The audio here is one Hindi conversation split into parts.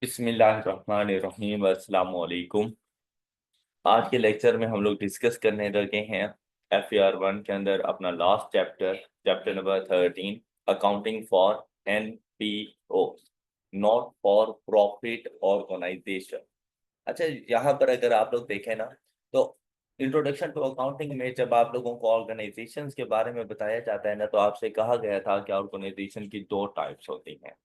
बिस्मिल्लाहिर्रहमानिर्रहीम अस्सलाम वालेकुम। आज के लेक्चर में हम लोग डिस्कस करने लगे हैं FAR 1 के अंदर अपना last chapter, chapter number 13, accounting for NPO, not for profit organisation. अच्छा, यहाँ पर अगर आप लोग देखें ना, तो इंट्रोडक्शन टू अकाउंटिंग में जब आप लोगों को ऑर्गेनाइजेशंस के बारे में बताया जाता है ना, तो आपसे कहा गया था कि ऑर्गेनाइजेशन की दो टाइप्स होती हैं।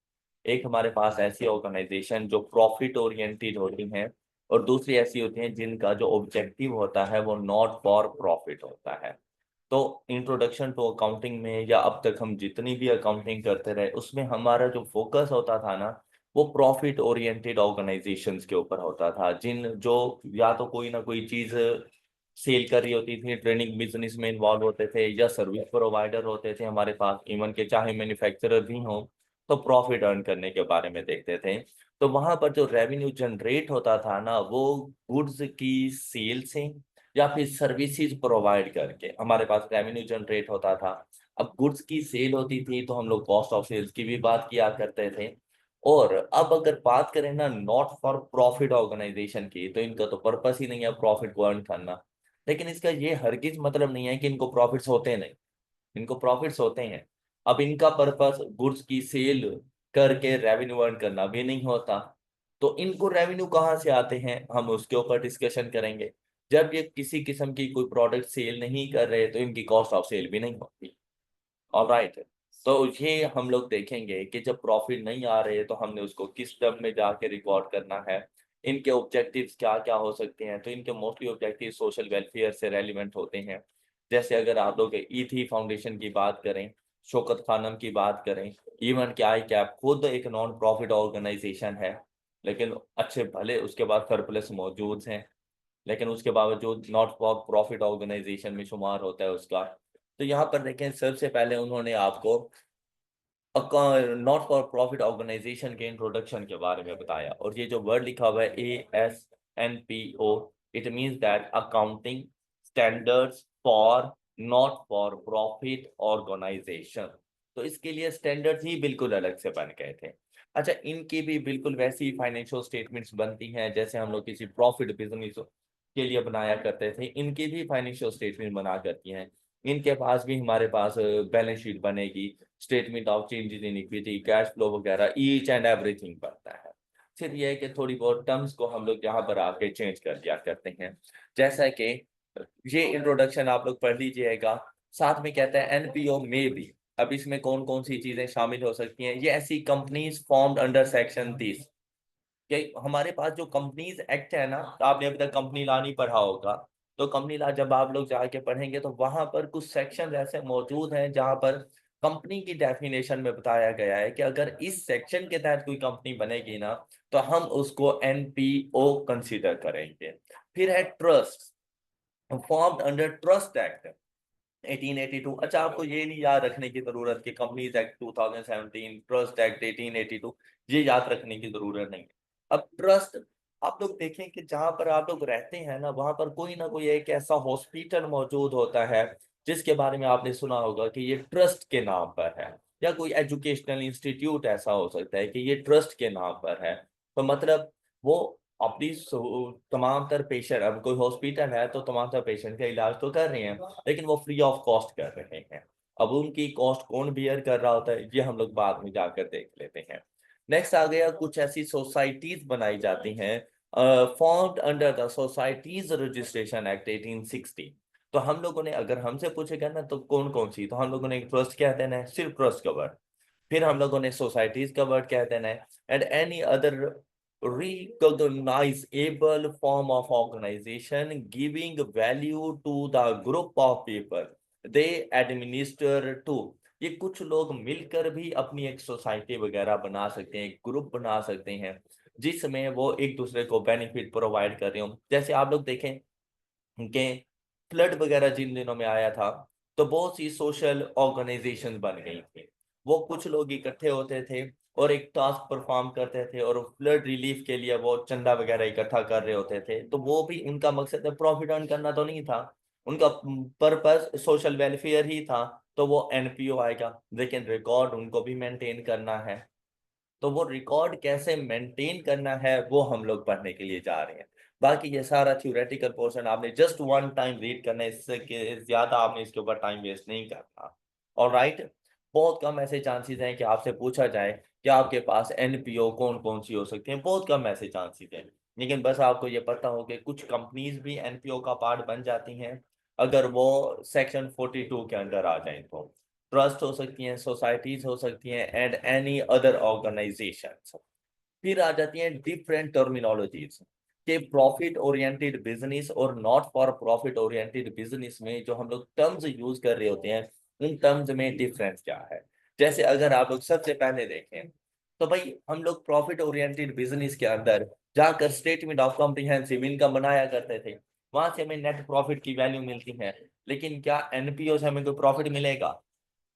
एक हमारे पास ऐसी ऑर्गेनाइजेशन जो प्रॉफिट ओरिएंटेड होती हैं, और दूसरी ऐसी होती हैं जिनका जो ऑब्जेक्टिव होता है वो नॉट फॉर प्रॉफिट होता है। तो इंट्रोडक्शन टू अकाउंटिंग में या अब तक हम जितनी भी अकाउंटिंग करते रहे, उसमें हमारा जो फोकस होता था ना, वो प्रॉफिट ओरिएंटेड ऑर्गेनाइजेशंस के ऊपर होता था, जिन जो या तो कोई ना कोई चीज सेल कर रही होती थी, ट्रेनिंग बिजनेस में इन्वॉल्व होते थे, या सर्विस प्रोवाइडर होते थे हमारे पास, इवन के चाहे मैन्युफैक्चरर भी हों, तो प्रॉफिट अर्न करने के बारे में देखते थे। तो वहां पर जो रेवेन्यू जनरेट होता था ना, वो गुड्स की सेल से या फिर सर्विसेज प्रोवाइड करके हमारे पास रेवेन्यू जनरेट होता था। अब गुड्स की सेल होती थी तो हम लोग कॉस्ट ऑफ सेल्स की भी बात किया करते थे। और अब अगर बात करें ना नॉट फॉर प्रॉफिट ऑर्गेनाइजेशन की, तो इनका तो पर्पस ही नहीं है प्रॉफिट को अर्न करना। लेकिन इसका ये हरगिज मतलब नहीं है कि इनको प्रॉफिट्स होते नहीं, इनको प्रॉफिट्स होते हैं। अब इनका पर्पस गुड्स की सेल करके रेवेन्यू अर्न करना भी नहीं होता। तो इनको रेवेन्यू कहाँ से आते हैं, हम उसके ऊपर डिस्कशन करेंगे। जब ये किसी किस्म की कोई प्रोडक्ट सेल नहीं कर रहे, तो इनकी कॉस्ट ऑफ सेल भी नहीं होती। ऑलराइट। तो ये हम लोग देखेंगे कि जब प्रॉफिट नहीं आ रहे तो हमने उसको किस टर्म में जाके रिकॉर्ड करना है, इनके ऑब्जेक्टिव्स क्या क्या हो सकते हैं। तो इनके मोस्टली ऑब्जेक्टिव सोशल वेलफेयर से रेलिवेंट होते हैं। जैसे अगर आप लोग ईथी फाउंडेशन की बात करें, शौकत खानम की बात करें, इवन के आई कैप खुद एक नॉन प्रॉफिट ऑर्गेनाइजेशन है, लेकिन अच्छे भले उसके बाद सरप्लस मौजूद हैं, लेकिन उसके बावजूद नॉट फॉर प्रॉफिट ऑर्गेनाइजेशन में शुमार होता है उसका। तो यहाँ पर देखें, सबसे पहले उन्होंने आपको नॉट फॉर प्रॉफिट ऑर्गेनाइजेशन के इंट्रोडक्शन के बारे में बताया, और ये जो वर्ड लिखा हुआ है ASNPO, it means that accounting standards for not for profit organisation. तो इसके लिए स्टैंडर्ड्स ही बिल्कुल अलग से बन गए थे। अच्छा, इनकी भी बिल्कुल वैसी फाइनेंशियल स्टेटमेंट्स बनती हैं जैसे हम लोग किसी प्रॉफिट बिजनेस के लिए बनाया करते थे, इनकी भी फाइनेंशियल स्टेटमेंट बना करती हैं। इनके पास भी हमारे पास बैलेंस शीट बनेगी, statement of changes in equity, cash flow वगैरह, ईच एंड एवरीथिंग बनता है। फिर यह है कि थोड़ी बहुत टर्म्स को हम लोग यहाँ पर आके चेंज कर दिया करते हैं। जैसा कि ये इंट्रोडक्शन आप लोग पढ़ लीजिएगा। साथ में कहता है एनपीओ में भी, अब इसमें कौन कौन सी चीजें शामिल हो सकती हैं, ये ऐसी कंपनीज फॉर्म्ड अंडर सेक्शन 30। कि हमारे पास जो कंपनीज एक्ट है ना, तो आपने अभी तक कंपनी लॉ नहीं पढ़ा होगा। तो कंपनी लॉ जब आप लोग जाके पढ़ेंगे तो वहां पर कुछ सेक्शन ऐसे मौजूद हैं जहां पर कंपनी की डेफिनेशन में बताया गया है कि अगर इस सेक्शन के तहत कोई कंपनी बनेगी ना, तो हम उसको एनपीओ कंसीडर करेंगे। फिर है trust, formed under trust act 1882। अच्छा, आपको ये नहीं याद रखने की जरूरत कि कंपनीज एक्ट 2017, ट्रस्ट एक्ट 1882, ये याद रखने की जरूरत नहीं है। अब ट्रस्ट, आप लोग देखें कि जहां पर आप लोग रहते हैं ना, वहां पर कोई ना कोई एक ऐसा हॉस्पिटल मौजूद होता है जिसके बारे में आपने सुना होगा कि ये ट्रस्ट के नाम पर है, या कोई एजुकेशनल इंस्टीट्यूट ऐसा हो सकता है कि ये ट्रस्ट के नाम पर है। तो मतलब वो अपनी तमाम तर पेशेंट, अब कोई हॉस्पिटल है तो तमाम तर पेशेंट का इलाज तो कर रहे हैं, लेकिन वो फ्री ऑफ कॉस्ट कर रहे हैं। अब उनकी कॉस्ट कौन बियर कर रहा होता है, ये हम लोग बाद में जाकर देख लेते हैं। नेक्स्ट आ गया, कुछ ऐसी सोसाइटीज बनाई जाती हैं formed under the societies registration act 1860। तो हम लोगों ने, अगर हमसे पूछेगा ना तो कौन कौन सी, तो हम लोगों ने ट्रस्ट कह देना है, सिर्फ ट्रस्ट का वर्ड। फिर हम लोगों ने सोसाइटीज का वर्ड कह देना है, and any other recognizable form of organization giving value to the group of people they administer to। ये कुछ लोग मिलकर भी अपनी एक सोसाइटी वगैरह बना सकते हैं, एक ग्रुप बना सकते हैं, जिसमें वो एक दूसरे को बेनिफिट प्रोवाइड कर रहे हो। जैसे आप लोग देखें कि फ्लड वगैरह जिन दिनों में आया था, तो बहुत सी सोशल ऑर्गेनाइजेशन बन गई थी। वो कुछ लोग इकट्ठे होते थे और एक टास्क परफॉर्म करते थे, और फ्लड रिलीफ के लिए वो चंदा वगैरह इकट्ठा कर रहे होते थे। तो वो भी उनका मकसद प्रॉफिट अर्न करना तो नहीं था, उनका पर्पस सोशल वेलफेयर ही था। तो वो एनपीओ आएगा, लेकिन रिकॉर्ड उनको भी मेंटेन करना है। तो वो रिकॉर्ड कैसे मेंटेन करना है वो हम लोग पढ़ने के लिए जा रहे हैं। बाकी ये सारा थ्योरेटिकल पोर्शन आपने जस्ट वन टाइम रीड करना है, इससे ज्यादा आपने इसके ऊपर टाइम वेस्ट नहीं करना। ऑलराइट, बहुत कम ऐसे चांसेस हैं कि आपसे पूछा जाए कि आपके पास एनपीओ कौन कौन सी हो सकती हैं, बहुत कम ऐसे चांसेस हैं। लेकिन बस आपको ये पता हो कि कुछ कंपनीज भी एनपीओ का पार्ट बन जाती हैं अगर वो सेक्शन 42 के अंदर आ जाए। तो ट्रस्ट हो सकती हैं, सोसाइटीज हो सकती हैं एंड एनी अदर ऑर्गेनाइजेशंस। फिर आ जाती हैं डिफरेंट टर्मिनोलॉजीज के प्रॉफिट ओरिएंटेड बिजनेस और not for profit oriented business में जो हम लोग टर्म्स यूज कर रहे होते हैं उन टर्म्स में डिफरेंस क्या है। जैसे अगर आप लोग सबसे पहले देखें तो भाई हम लोग प्रॉफिट ओरिएंटेड बिजनेस के अंदर जाकर स्टेटमेंट ऑफ कॉम्प्रिहेंसिव इनकम बनाया करते थे, वहां से हमें नेट प्रॉफिट की वैल्यू मिलती है। लेकिन क्या एनपीओ से हमें कोई प्रॉफिट मिलेगा?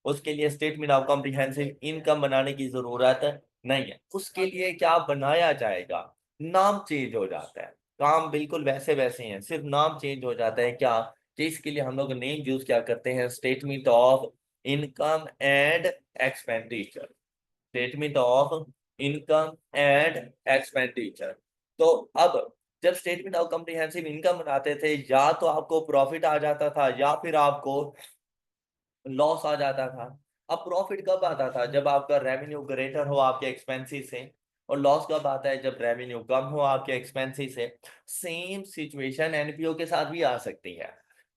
उसके लिए स्टेटमेंट ऑफ कॉम्प्रिहेंसिव इनकम बनाने की जरूरत नहीं है। उसके लिए क्या बनाया जाएगा? नाम चेंज हो जाता है, काम बिल्कुल वैसे वैसे हैं, सिर्फ नाम चेंज हो जाता है। क्या कि इसके लिए हम लोग नेम यूज क्या करते हैं? Statement of income and expenditure. Statement of income and expenditure. तो अब जब स्टेटमेंट ऑफ कॉम्प्रिहेंसिव इनकम बनाते थे, या तो आपको प्रॉफिट आ जाता था या फिर आपको लॉस आ जाता था। अब प्रॉफिट कब आता था? जब आपका रेवेन्यू ग्रेटर हो आपके एक्सपेंसेस से। और लॉस कब आता है? जब रेवेन्यू कम हो आपके एक्सपेंसेस से। सेम सिचुएशन एनपीओ के साथ भी आ सकती है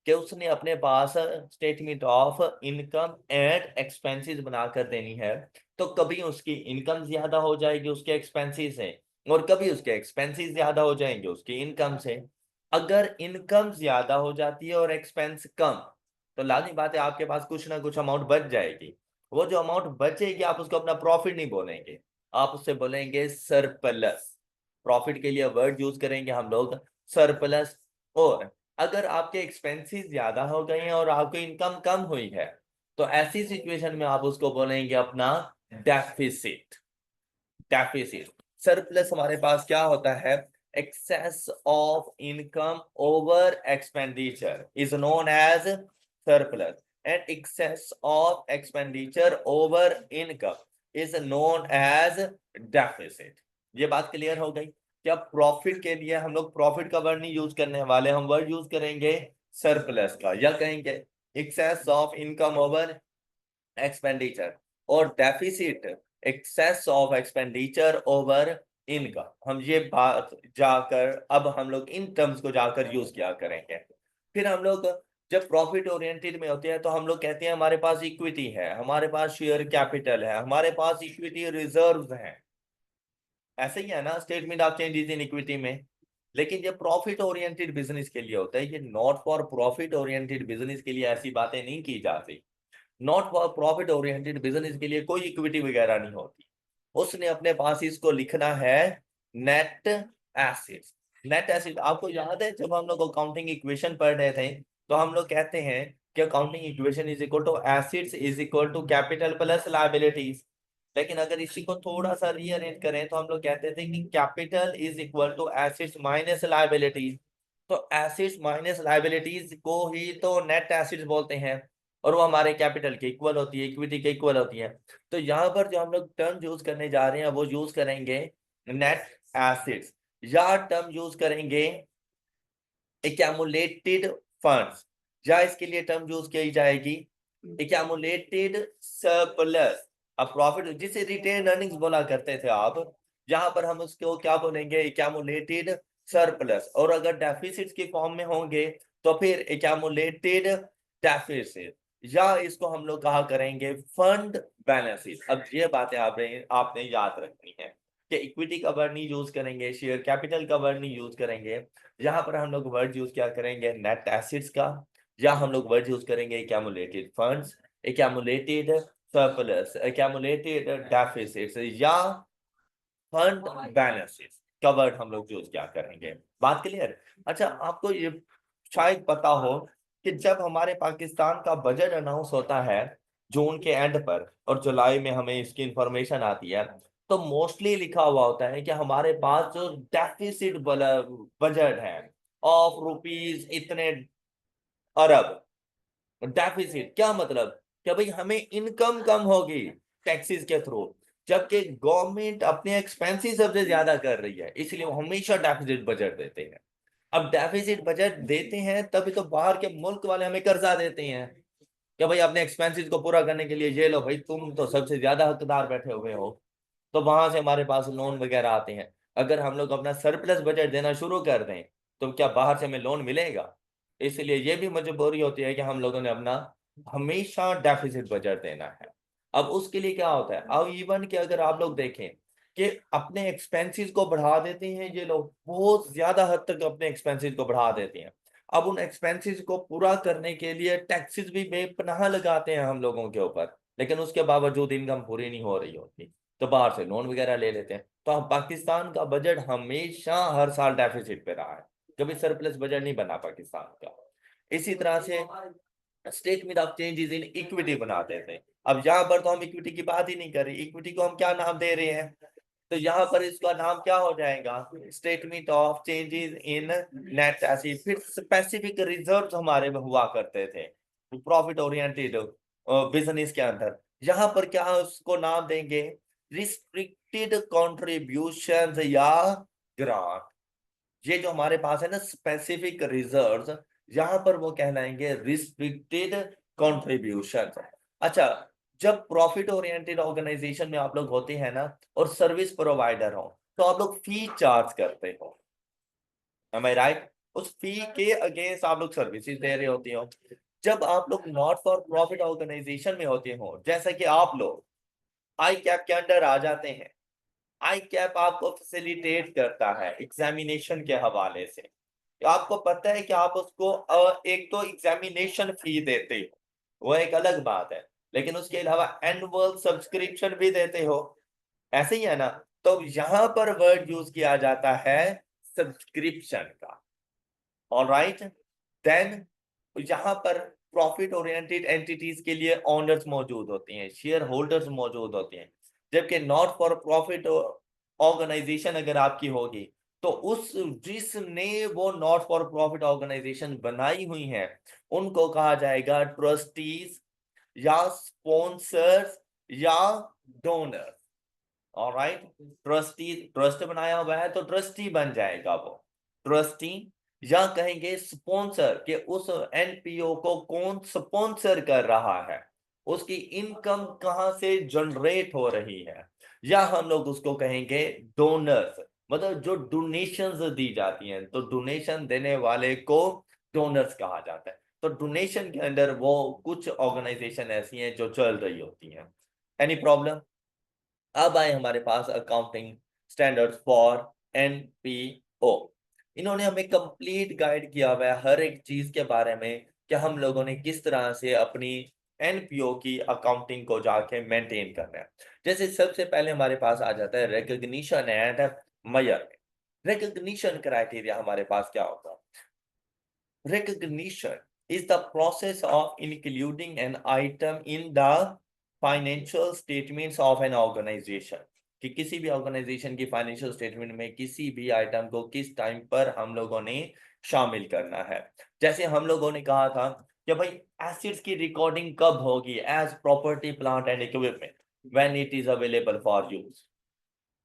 कि उसने अपने पास statement of income and expenses बनाकर देनी है, तो कभी उसकी इनकम ज्यादा हो जाएगी उसके एक्सपेंसेस से और कभी उसके एक्सपेंसेस ज्यादा हो जाएंगे उसकी इनकम से। अगर इनकम ज्यादा हो जाती है और एक्सपेंस कम, तो लाजमी बात है आपके पास कुछ ना कुछ अमाउंट बच जाएगी। वो जो अमाउंट बचेगी आप उसको अपना प्रॉफिट नहीं बोलेंगे, आप उससे बोलेंगे सरप्लस। प्रॉफिट के लिए वर्ड यूज करेंगे हम लोग सरप्लस। और अगर आपके एक्सपेंसेस ज्यादा हो गए हैं और आपकी इनकम कम हुई है, तो ऐसी सिचुएशन में आप उसको बोलेंगे अपना डेफिसिट। डेफिसिट। सरप्लस हमारे पास क्या होता है? excess of income over expenditure is known as surplus, and excess of expenditure over income is known as deficit। ये बात क्लियर हो गई? क्या प्रॉफिट के लिए हम लोग प्रॉफिट का वर्ड नहीं यूज करने वाले, हम वर्ड यूज करेंगे सरप्लस का, या कहेंगे excess of income over expenditure. और deficit excess of expenditure over income. हम ये बात जाकर अब हम लोग इन टर्म्स को जाकर यूज किया करेंगे। फिर हम लोग जब प्रॉफिट ओरिएंटेड में होते हैं तो हम लोग कहते हैं हमारे पास इक्विटी है, हमारे पास शेयर कैपिटल है, हमारे पास इक्विटी रिजर्व्स हैं। ऐसे ही है ना statement of changes in equity में। लेकिन ये प्रॉफिट ओरिएंटेड बिजनेस के लिए होता है, ये not for profit oriented business के लिए ऐसी बातें नहीं की जाती। Not for profit oriented business के लिए कोई इक्विटी वगैरह नहीं होती। उसने अपने पास इसको लिखना है नेट एसिड्स। नेट एसिड आपको याद है जब हम लोग अकाउंटिंग इक्वेशन पढ़ रहे थे तो हम लोग कहते हैं कि accounting equation is equal to assets is equal to capital plus liabilities. लेकिन अगर इसी को थोड़ा सा रीअरेंज करें तो हम लोग कहते थे कि capital is equal to assets minus liabilities. तो एसिड्स माइनस लायबिलिटीज को ही तो नेट एसिड्स बोलते हैं और वो हमारे कैपिटल के इक्वल होती है, इक्विटी के इक्वल होती है। तो यहाँ पर जो हम लोग टर्म यूज करने जा रहे हैं वो यूज करेंगे नेट एसिड्स, या टर्म यूज करेंगे एक्यूमुलेटेड फंड्स, या इसके लिए टर्म यूज की जाएगी एक्यूमुलेटेड सरप्लस। अब प्रॉफिट जिसे रिटेन अर्निंग्स बोला करते थे आप, यहाँ पर हम उसको क्या बोलेंगे? Accumulated surplus. और अगर डेफिसिट की फॉर्म में होंगे तो फिर एक्यूमुलेटेड डेफिसिट, या इसको हम लोग कहा करेंगे फंड बैलेंस शीट। अब ये बातें आपने आपने याद रखनी है कि इक्विटी का वर्ड नहीं यूज करेंगे, शेयर कैपिटल का वर्ड नहीं यूज करेंगे। यहाँ पर हम लोग वर्ड यूज क्या करेंगे? नेट एसिड्स का, या हम लोग वर्ड यूज करेंगे accumulated funds, accumulated surplus, accumulated deficits, या फंड बैलेंसेस का वर्ड हम लोग यूज क्या करेंगे। बात क्लियर? अच्छा, आपको ये शायद पता हो कि जब हमारे पाकिस्तान का बजट अनाउंस होता है जून के एंड पर और जुलाई में हमें इसकी इंफॉर्मेशन आती है, तो मोस्टली लिखा हुआ होता है कि हमारे पास जो डेफिसिट बजट है ऑफ रुपीज इतने अरब। डेफिसिट क्या मतलब? कि भाई हमें इनकम कम होगी टैक्सेस के थ्रू। जबकि गवर्नमेंट अपने एक्सपेंसेस सबसे ज्यादा कर रही है, इसलिए वो हमेशा डेफिसिट बजट देते हैं। अब डेफिसिट बजट देते हैं तभी तो बाहर के मुल्क वाले हमें कर्जा देते हैं कि भाई अपने एक्सपेंसेस को पूरा करने के लिए ये लो भाई, तुम तो सबसे ज्यादा हकदार बैठे हुए हो, तो वहां से हमारे पास लोन वगैरह आते हैं। अगर हम लोग अपना सरप्लस बजट देना शुरू कर दें तो क्या बाहर से हमें लोन मिलेगा? इसलिए ये भी मजबूरी होती है कि हम लोगों ने अपना हमेशा डेफिसिट बजट देना है। अब उसके लिए क्या होता है, अब इवन कि अगर आप लोग देखें कि अपने एक्सपेंसेस को बढ़ा देते हैं ये लोग, बहुत ज्यादा हद तक अपने एक्सपेंसेस को बढ़ा देते हैं। अब उन एक्सपेंसेस को पूरा करने के लिए टैक्सेस भी बेपनाह लगाते हैं हम लोगों के ऊपर, लेकिन उसके बावजूद इनकम पूरी नहीं हो रही होती, तो बाहर से लोन वगैरह ले लेते हैं। तो हम पाकिस्तान का बजट हमेशा हर साल डेफिसिट पे रहा है, कभी सरप्लस बजट नहीं बना पाकिस्तान का। इसी तरह से statement of changes in equity बनाते थे। अब यहाँ पर तो हम इक्विटी की बात ही नहीं कर रहे, इक्विटी को हम क्या नाम दे रहे हैं, तो यहाँ पर इसका नाम क्या हो जाएगा, statement of changes in net asset. फिर स्पेसिफिक रिजर्व्स हमारे में हुआ करते थे प्रॉफिट ओरिएंटेड बिजनेस के अंदर, यहाँ पर क्या उसको नाम देंगे, रिस्ट्रिक्टेड कॉन्ट्रीब्यूशन या ग्रांट। ये जो हमारे पास है ना स्पेसिफिक रिजर्व्स, यहाँ पर वो कहलाएंगे रिस्ट्रिक्टेड कॉन्ट्रीब्यूशन। अच्छा, जब प्रॉफिट ओरिएंटेड ऑर्गेनाइजेशन में आप लोग होते हैं ना और सर्विस प्रोवाइडर हो, तो आप लोग फी चार्ज करते हो, एम आई राइट? उस फी के अगेंस्ट आप लोग सर्विसेज दे रहे होते हो। जब आप लोग नॉट फॉर प्रॉफिट ऑर्गेनाइजेशन में होते हो, जैसा कि आप लोग आई कैप के अंडर आ जाते हैं, आई कैप आपको फैसिलिटेट करता है एग्जामिनेशन के हवाले से। तो आपको पता है कि आप उसको एक तो एग्जामिनेशन फी देते हो, वो एक अलग बात है, लेकिन उसके अलावा एनुअल सब्सक्रिप्शन भी देते हो, ऐसे ही है ना? तो यहां पर वर्ड यूज किया जाता है सब्सक्रिप्शन का। ऑलराइट, देन यहाँ पर प्रॉफिट ओरिएंटेड एंटिटीज के लिए ओनर्स मौजूद होते हैं, शेयर होल्डर्स मौजूद होते हैं। जबकि नॉट फॉर प्रॉफिट ऑर्गेनाइजेशन अगर आपकी होगी, तो उस जिसने वो नॉट फॉर प्रॉफिट ऑर्गेनाइजेशन बनाई हुई है उनको कहा जाएगा ट्रस्टीज या स्पॉन्सर्स या डोनर। ऑलराइट, ट्रस्टी, ट्रस्ट बनाया हुआ है तो ट्रस्टी बन जाएगा वो ट्रस्टी, या कहेंगे स्पॉन्सर कि उस एनपीओ को कौन स्पॉन्सर कर रहा है, उसकी इनकम कहां से जनरेट हो रही है, या हम लोग उसको कहेंगे डोनर्स, मतलब जो डोनेशंस दी जाती हैं, तो डोनेशन देने वाले को डोनर्स कहा जाता है। तो डोनेशन के अंदर वो कुछ ऑर्गेनाइजेशन ऐसी हैं जो चल रही होती हैं। Any problem? अब आए हमारे पास अकाउंटिंग स्टैंडर्ड्स फॉर एनपीओ। इन्होंने हमें कंप्लीट गाइड किया हुआ है हर एक चीज के बारे में कि हम लोगों ने किस तरह से अपनी एनपीओ की अकाउंटिंग को जाके मेंटेन करना है। जैसे सबसे पहले हमारे पास आ जाता है recognition and measurement. Recognition criteria हमारे पास क्या होता है? Recognition is the process of including an item in the financial statements of an organization। कि किसी भी ऑर्गेनाइजेशन की फाइनेंशियल स्टेटमेंट में किसी भी आइटम को किस टाइम पर हम लोगों ने शामिल करना है। जैसे हम लोगों ने कहा था कि भाई एसेट्स की रिकॉर्डिंग कब होगी, as property plant and equipment when it is available for use,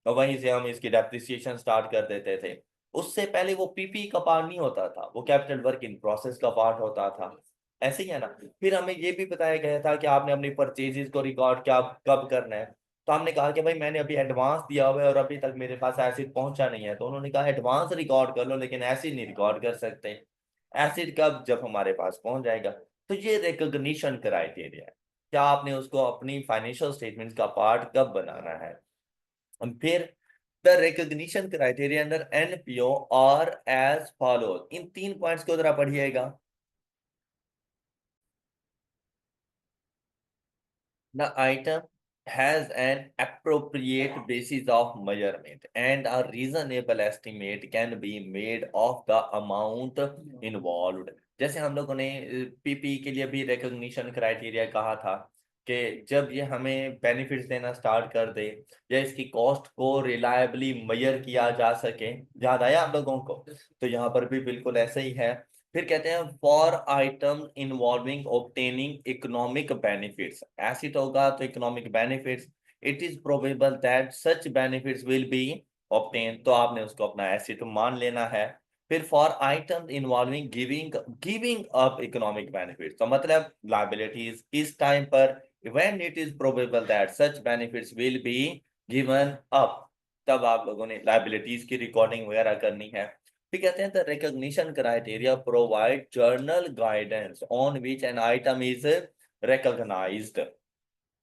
और वहीं से हम इसकी डेप्रिसिएशन स्टार्ट कर देते थे। उससे पहले वो पीपी का पार्ट नहीं होता था, वो कैपिटल वर्क इन प्रोसेस का पार्ट होता था, ऐसे ही है ना? फिर हमें ये भी बताया गया था कि आपने अपनी परचेजेस को रिकॉर्ड क्या कब करना है। तो हमने कहा कि भाई मैंने अभी एडवांस दिया हुआ है और अभी तक मेरे पास एसिड पहुंचा नहीं है, तो उन्होंने कहा एडवांस रिकॉर्ड कर लो लेकिन एसिड नहीं रिकॉर्ड कर सकते। एसिड कब, जब हमारे पास पहुंच जाएगा। तो ये रिकॉग्निशन क्राइटेरिया है, क्या आपने उसको अपनी फाइनेंशियल स्टेटमेंट्स का पार्ट कब बनाना है। फिर the recognition criteria under NPO और एज फॉलोज, इन तीन पॉइंट्स को जरा पढ़िएगा। The item has an appropriate basis of measurement and a reasonable estimate can be made of the amount involved। जैसे हम लोगों ने पीपी के लिए भी रिकॉग्निशन क्राइटेरिया कहा था कि जब ये हमें बेनिफिट्स देना स्टार्ट कर दे या इसकी कॉस्ट को रिलायबली मेजर किया जा सके, याद आया आप लोगों को? तो यहाँ पर भी बिल्कुल ऐसे ही है। फिर कहते हैं for item involving obtaining economic benefits, acid होगा तो economic benefits, it is probable that such benefits will be obtain, तो आपने उसको अपना एसेट मान लेना है। फिर for items involving giving giving up economic benefits, तो मतलब लायबिलिटीज इस टाइम पर when it is probable that such benefits will be given up, तब आप लोगों ने लायबिलिटीज की रिकॉर्डिंग वगैरह करनी है। फिर कहते हैं the recognition criteria provide journal guidance on which an item is recognized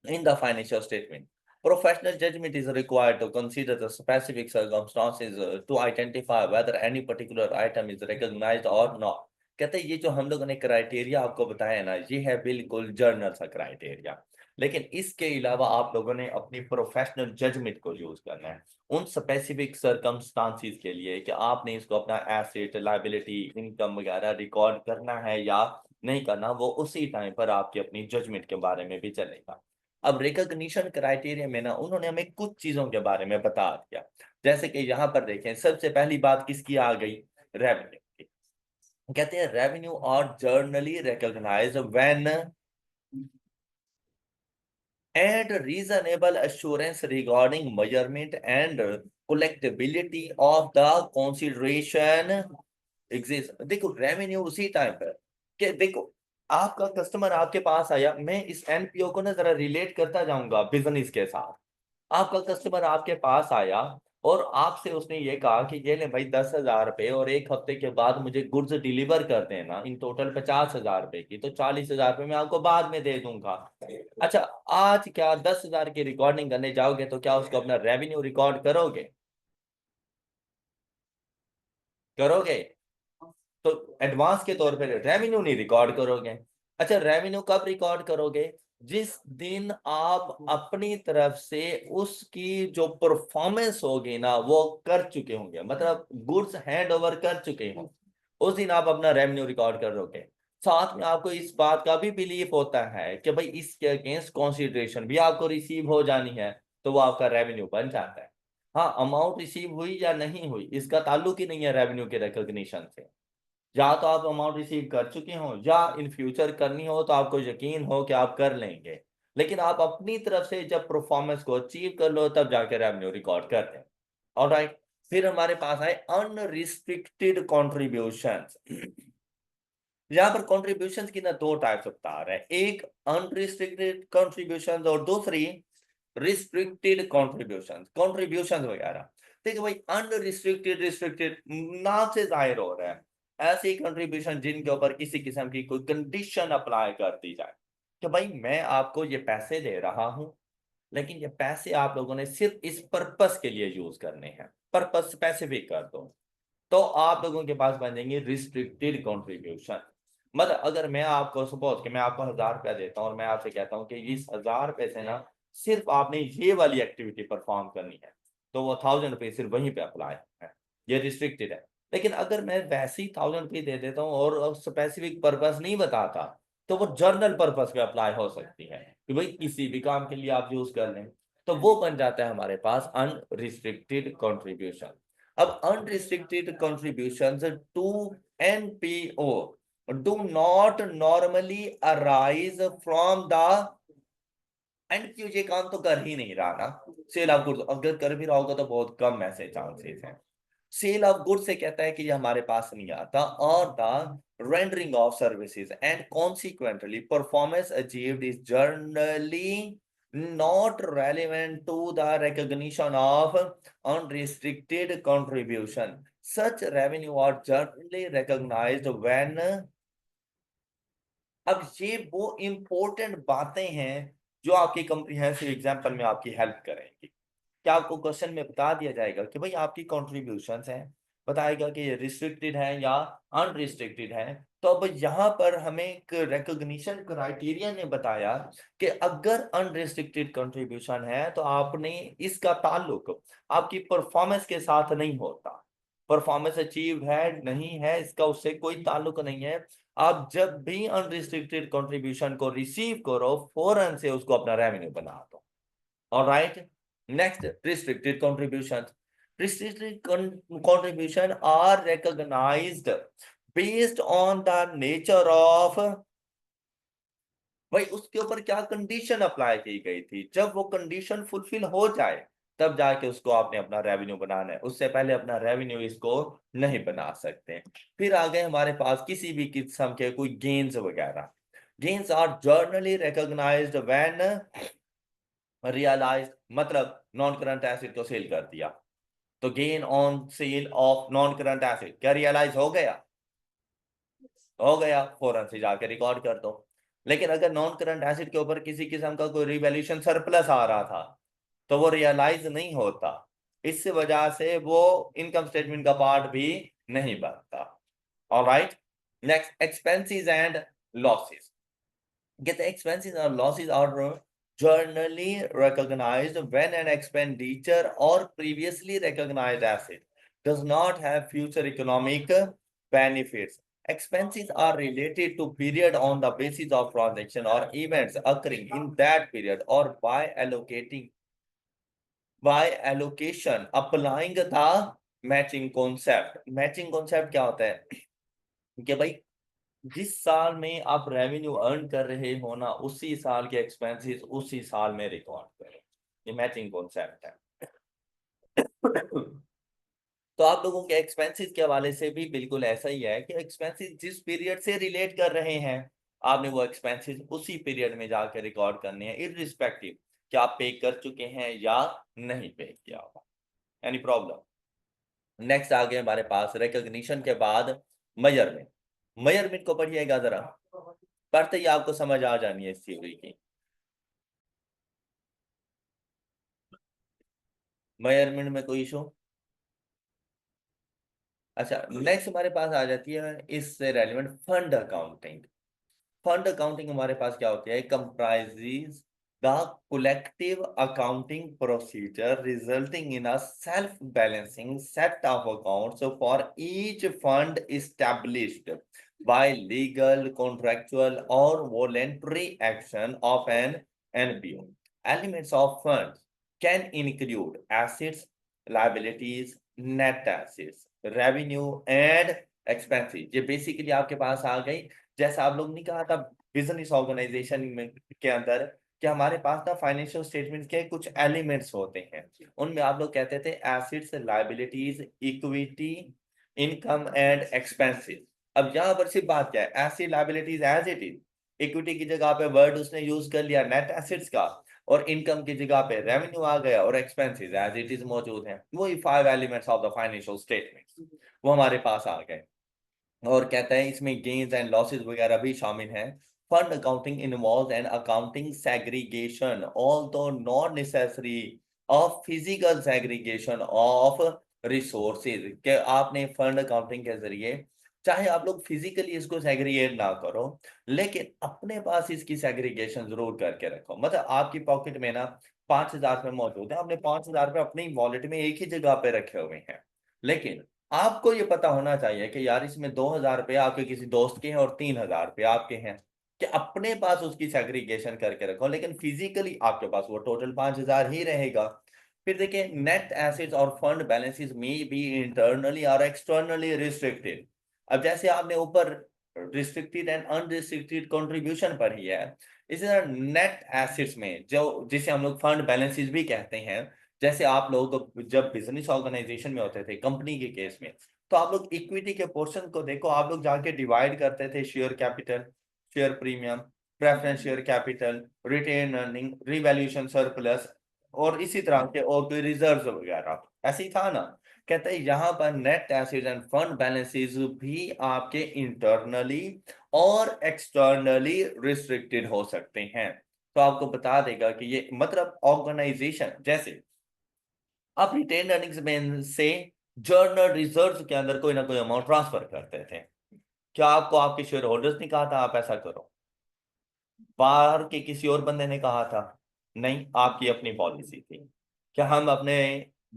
in the financial statement. Professional judgment is required to consider the specific circumstances to identify whether any particular item is recognized or not. कहते हैं ये जो हम लोगों ने क्राइटेरिया आपको बताया ना, ये है बिल्कुल जर्नल सा क्राइटेरिया, लेकिन इसके अलावा आप लोगों ने अपनी प्रोफेशनल जजमेंट को यूज करना है उन स्पेसिफिक सर्कमस्टांसिस के लिए कि आपने इसको अपना एसेट लायबिलिटी इनकम वगैरह रिकॉर्ड करना है या नहीं करना, वो उसी टाइम पर आपकी अपनी जजमेंट के बारे में भी चलेगा। अब रिकॉग्निशन क्राइटेरिया में ना उन्होंने हमें कुछ चीजों के बारे में बता दिया, जैसे कि यहाँ पर देखें सबसे पहली बात किसकी आ गई, रेवेन्यू की। कहते हैं रेवेन्यू और generally recognise when and reasonable assurance regarding measurement and collectability of the consideration exist। देखो रेवेन्यू उसी टाइम पर कि देखो आपका कस्टमर आपके पास आया, मैं इस एनपीओ को ना जरा रिलेट करता जाऊंगा बिजनेस के साथ। आपका कस्टमर आपके पास आया और आपसे उसने ये कहा कि ये ले भाई 10,000 रुपए और एक हफ्ते के बाद मुझे गुड्स डिलीवर कर देना, इन टोटल 50,000 रुपए की, तो 40,000 रुपए मैं आपको बाद में दे दूंगा। अच्छा, आज क्या 10,000 की रिकॉर्डिंग करने जाओगे तो क्या उसको अपना रेवेन्यू रिकॉर्ड करोगे? करोगे? तो एडवांस के तौर पे रेवेन्यू नहीं रिकॉर्ड करोगे। अच्छा, रेवेन्यू कब रिकॉर्ड करोगे? जिस दिन आप अपनी तरफ से उसकी जो परफॉर्मेंस होगी ना वो कर चुके होंगे, मतलब गुड्स हैंड ओवर कर चुके हों, उस दिन आप अपना रेवेन्यू रिकॉर्ड करोगे। साथ में आपको इस बात का भी बिलीफ होता है कि भाई इसके अगेंस्ट कंसीडरेशन भी आपको रिसीव हो जानी है, तो वो आपका रेवेन्यू बन जाता है। हाँ, अमाउंट रिसीव हुई या नहीं हुई इसका ताल्लुक ही नहीं है रेवेन्यू के रिकॉग्निशन से। या तो आप अमाउंट रिसीव कर चुके हो या इन फ्यूचर करनी हो तो आपको यकीन हो कि आप कर लेंगे, लेकिन आप अपनी तरफ से जब परफॉर्मेंस को अचीव कर लो तब जाके रेवेन्यू रिकॉर्ड करते हैं। ऑलराइट, फिर हमारे पास है अनरिस्ट्रिक्टेड कॉन्ट्रीब्यूशंस। यहाँ पर कॉन्ट्रीब्यूशन की ना दो टाइप्स बता रहे हैं, एक अनरिस्ट्रिक्टेड कॉन्ट्रीब्यूशन और दूसरी रिस्ट्रिक्टेड कॉन्ट्रीब्यूशन, कॉन्ट्रीब्यूशन वगैरह। देखिए भाई, अनरिस्ट्रिक्टेड रिस्ट्रिक्टेड नाम से जाहिर हो रहा है ऐसी कंट्रीब्यूशन जिनके ऊपर किसी किस्म की कोई कंडीशन अप्लाई कर दी जाए कि भाई मैं आपको ये पैसे दे रहा हूं, लेकिन ये पैसे आप लोगों ने सिर्फ इस पर्पस के लिए यूज करने हैं, पर्पस स्पेसिफिक कर दो, तो आप लोगों के पास बन जाएंगे रिस्ट्रिक्टेड कंट्रीब्यूशन। मतलब अगर मैं आपको सपोज कि मैं आपको 1,000 रुपया देता हूं और मैं आपसे कहता हूं कि इस 1,000 रुपए से ना सिर्फ आपने ये वाली एक्टिविटी परफॉर्म करनी है, तो वो 1,000 रुपए सिर्फ वहीं पे अप्लाई है, ये रिस्ट्रिक्टेड है। लेकिन अगर मैं वैसे ही 1,000 रुपये दे देता हूँ और स्पेसिफिक पर्पस नहीं बताता, तो वो जर्नल पर्पस पे अप्लाई हो सकती है कि भाई किसी भी काम के लिए आप यूज कर लें, तो वो बन जाता है हमारे पास अनरिस्ट्रिक्टेड कंट्रीब्यूशन। अब unrestricted contributions to NPO do not normally arise from the NPO. ये काम तो कर ही नहीं रहा ना, सेल ऑफ गुड्स, अगर कर भी रहा होगा तो बहुत कम ऐसे चांसेस हैं। सेल ऑफ गुड्स से कहता है कि ये हमारे पास नहीं आता, और the rendering of services and consequently performance achieved is generally not relevant to the recognition of unrestricted contribution. Such revenue are generally recognized when, अब ये वो इंपॉर्टेंट बातें हैं जो आपकी कॉम्प्रिहेंसिव एग्जाम्पल में आपकी हेल्प करेंगी। क्या आपको क्वेश्चन में बता दिया जाएगा कि भाई आपकी कॉन्ट्रीब्यूशंस हैं, बताएगा कि ये रिस्ट्रिक्टेड है या अनरिस्ट्रिक्टेड है, तो अब यहाँ पर हमें एक रिकॉग्निशन क्राइटेरिया ने बताया कि अगर अनरिस्ट्रिक्टेड कंट्रीब्यूशन है तो आपने इसका ताल्लुक आपकी परफॉर्मेंस के साथ नहीं होता, परफॉर्मेंस अचीव है नहीं है इसका उससे कोई ताल्लुक नहीं है। आप जब भी अनरिस्ट्रिक्टेड कंट्रीब्यूशन को रिसीव करो फौरन से उसको अपना रेवेन्यू बना दो। Alright, next, restricted contributions. Restricted contribution are recognized based on the nature of भाई उसके ऊपर क्या कंडीशन अप्लाई की गई थी, जब वो कंडीशन फुलफिल हो जाए तब जाके उसको आपने अपना रेवेन्यू बनाना है, उससे पहले अपना रेवेन्यू इसको नहीं बना सकते। फिर आ गए हमारे पास किसी भी किस्म के कोई गेन्स वगैरह। Gains are generally recognised when realised, मतलब नॉन करंट एसेट को सेल कर दिया तो gain on sale of non current asset क्या रियलाइज हो गया, फौरन से जाके रिकॉर्ड कर दो। लेकिन अगर नॉन करंट एसेट के ऊपर किसी किस्म का कोई रिवैल्यूएशन सरप्लस आ रहा था तो वो रियलाइज नहीं होता, इस वजह से वो इनकम स्टेटमेंट का पार्ट भी नहीं बनता। Alright, next expenses and losses. Get the expenses or losses are generally recognized when an expenditure or previously recognized asset does not have future economic benefits. Expenses are related to period on the basis of transaction or events occurring in that period or by allocation applying the matching concept. Matching concept क्या होता है कि भाई जिस साल में आप रेवेन्यू अर्न कर रहे हो ना, उसी साल के एक्सपेंसेस उसी साल में रिकॉर्ड करें, ये मैचिंग कॉन्सेप्ट है। तो आप लोगों के एक्सपेंसेस के हवाले से भी बिल्कुल ऐसा ही है कि एक्सपेंसेस जिस पीरियड से रिलेट कर रहे हैं आपने वो एक्सपेंसेस उसी पीरियड में जाकर रिकॉर्ड करने हैं, इररिस्पेक्टिव कि आप पे कर चुके हैं या नहीं पे किया हुआ। Any problem? नेक्स्ट आ गए हमारे पास रिकॉग्निशन के बाद मेजरमेंट। मेजरमेंट को पढ़िएगा जरा, पढ़ते ही आपको समझ आ जानी है इस थ्योरी की। मेजरमेंट में कोई इशू? अच्छा, नेक्स्ट हमारे पास आ जाती है इससे relevant fund accounting. Fund accounting हमारे पास क्या होती है, comprises the collective accounting procedure resulting in a self-balancing set of accounts for each fund established by legal, contractual, or voluntary action of an NPO. Elements of funds can include assets, liabilities, net assets, revenue, and expenses। ये बेसिकली आपके पास आ गई। जैसा आप लोग ने कहा था बिजनेस ऑर्गेनाइजेशन में के अंदर कि हमारे पास ना फाइनेंशियल स्टेटमेंट के कुछ एलिमेंट्स होते हैं, उनमें आप लोग कहते थे assets, liabilities, equity, income and expenses. अब यहाँ पर सिर्फ बात क्या है, asset liabilities as it is, equity की जगह पे वर्ड उसने यूज कर लिया नेट एसेट्स का, और इनकम की जगह पे रेवेन्यू आ गया, और एक्सपेंसेस एज इट इज मौजूद हैं। वही 5 elements of the financial statements वो हमारे पास आ गए। और कहता है इसमें गेन्स एंड लॉसेस वगैरह भी शामिल हैं। Fund accounting involves an accounting segregation although not necessary of physical segregation of resources, के आपने फंड अकाउंटिंग के जरिए चाहे आप लोग फिजिकली इसको सेग्रीगेट ना करो लेकिन अपने पास इसकी सेग्रीगेशन जरूर करके रखो। मतलब आपकी पॉकेट में ना 5,000 रुपये मौजूद है, आपने 5,000 रुपये अपनी वॉलेट में एक ही जगह पे रखे हुए हैं, लेकिन आपको ये पता होना चाहिए कि यार इसमें 2,000 रुपये आपके किसी दोस्त के हैं और 3,000 रुपये आपके हैं, कि अपने पास उसकी सेग्रीगेशन करके रखो, लेकिन फिजिकली आपके पास वो टोटल 5,000 ही रहेगा। फिर देखिए नेट एसेट्स और फंड बैलेंसेस में भी इंटरनली और एक्सटर्नली रिस्ट्रिक्टेड। अब जैसे आपने ऊपर रिस्ट्रिक्टेड एंड अनरिस्ट्रिक्टेड कंट्रीब्यूशन पढ़ी है, इसी तरह नेट एसेट्स में जो जिसे हम लोग फंड बैलेंसेस भी कहते हैं, जैसे आप लोग जब बिजनेस ऑर्गेनाइजेशन में होते थे कंपनी के केस में, तो आप लोग इक्विटी के पोर्शन को देखो, आप लोग जाके डिवाइड करते थे share capital, share premium, preference share capital, retain earning, revaluation surplus, और इसी तरह के और कोई रिजर्व वगैरह, ऐसे ही था ना। कहते हैं यहाँ पर net assets end fund balances भी आपके इंटरनली और एक्सटर्नली रिस्ट्रिक्टेड हो सकते हैं। तो आपको बता देगा कि ये मतलब ऑर्गेनाइजेशन जैसे आप रिटेन अर्निंग्स में से जर्नल रिजर्व के अंदर कोई ना कोई अमाउंट ट्रांसफर करते थे। क्या आपको आपके शेयर होल्डर्स ने कहा था आप ऐसा करो? बाहर के किसी और बंदे ने कहा था? नहीं, आपकी अपनी पॉलिसी थी कि हम अपने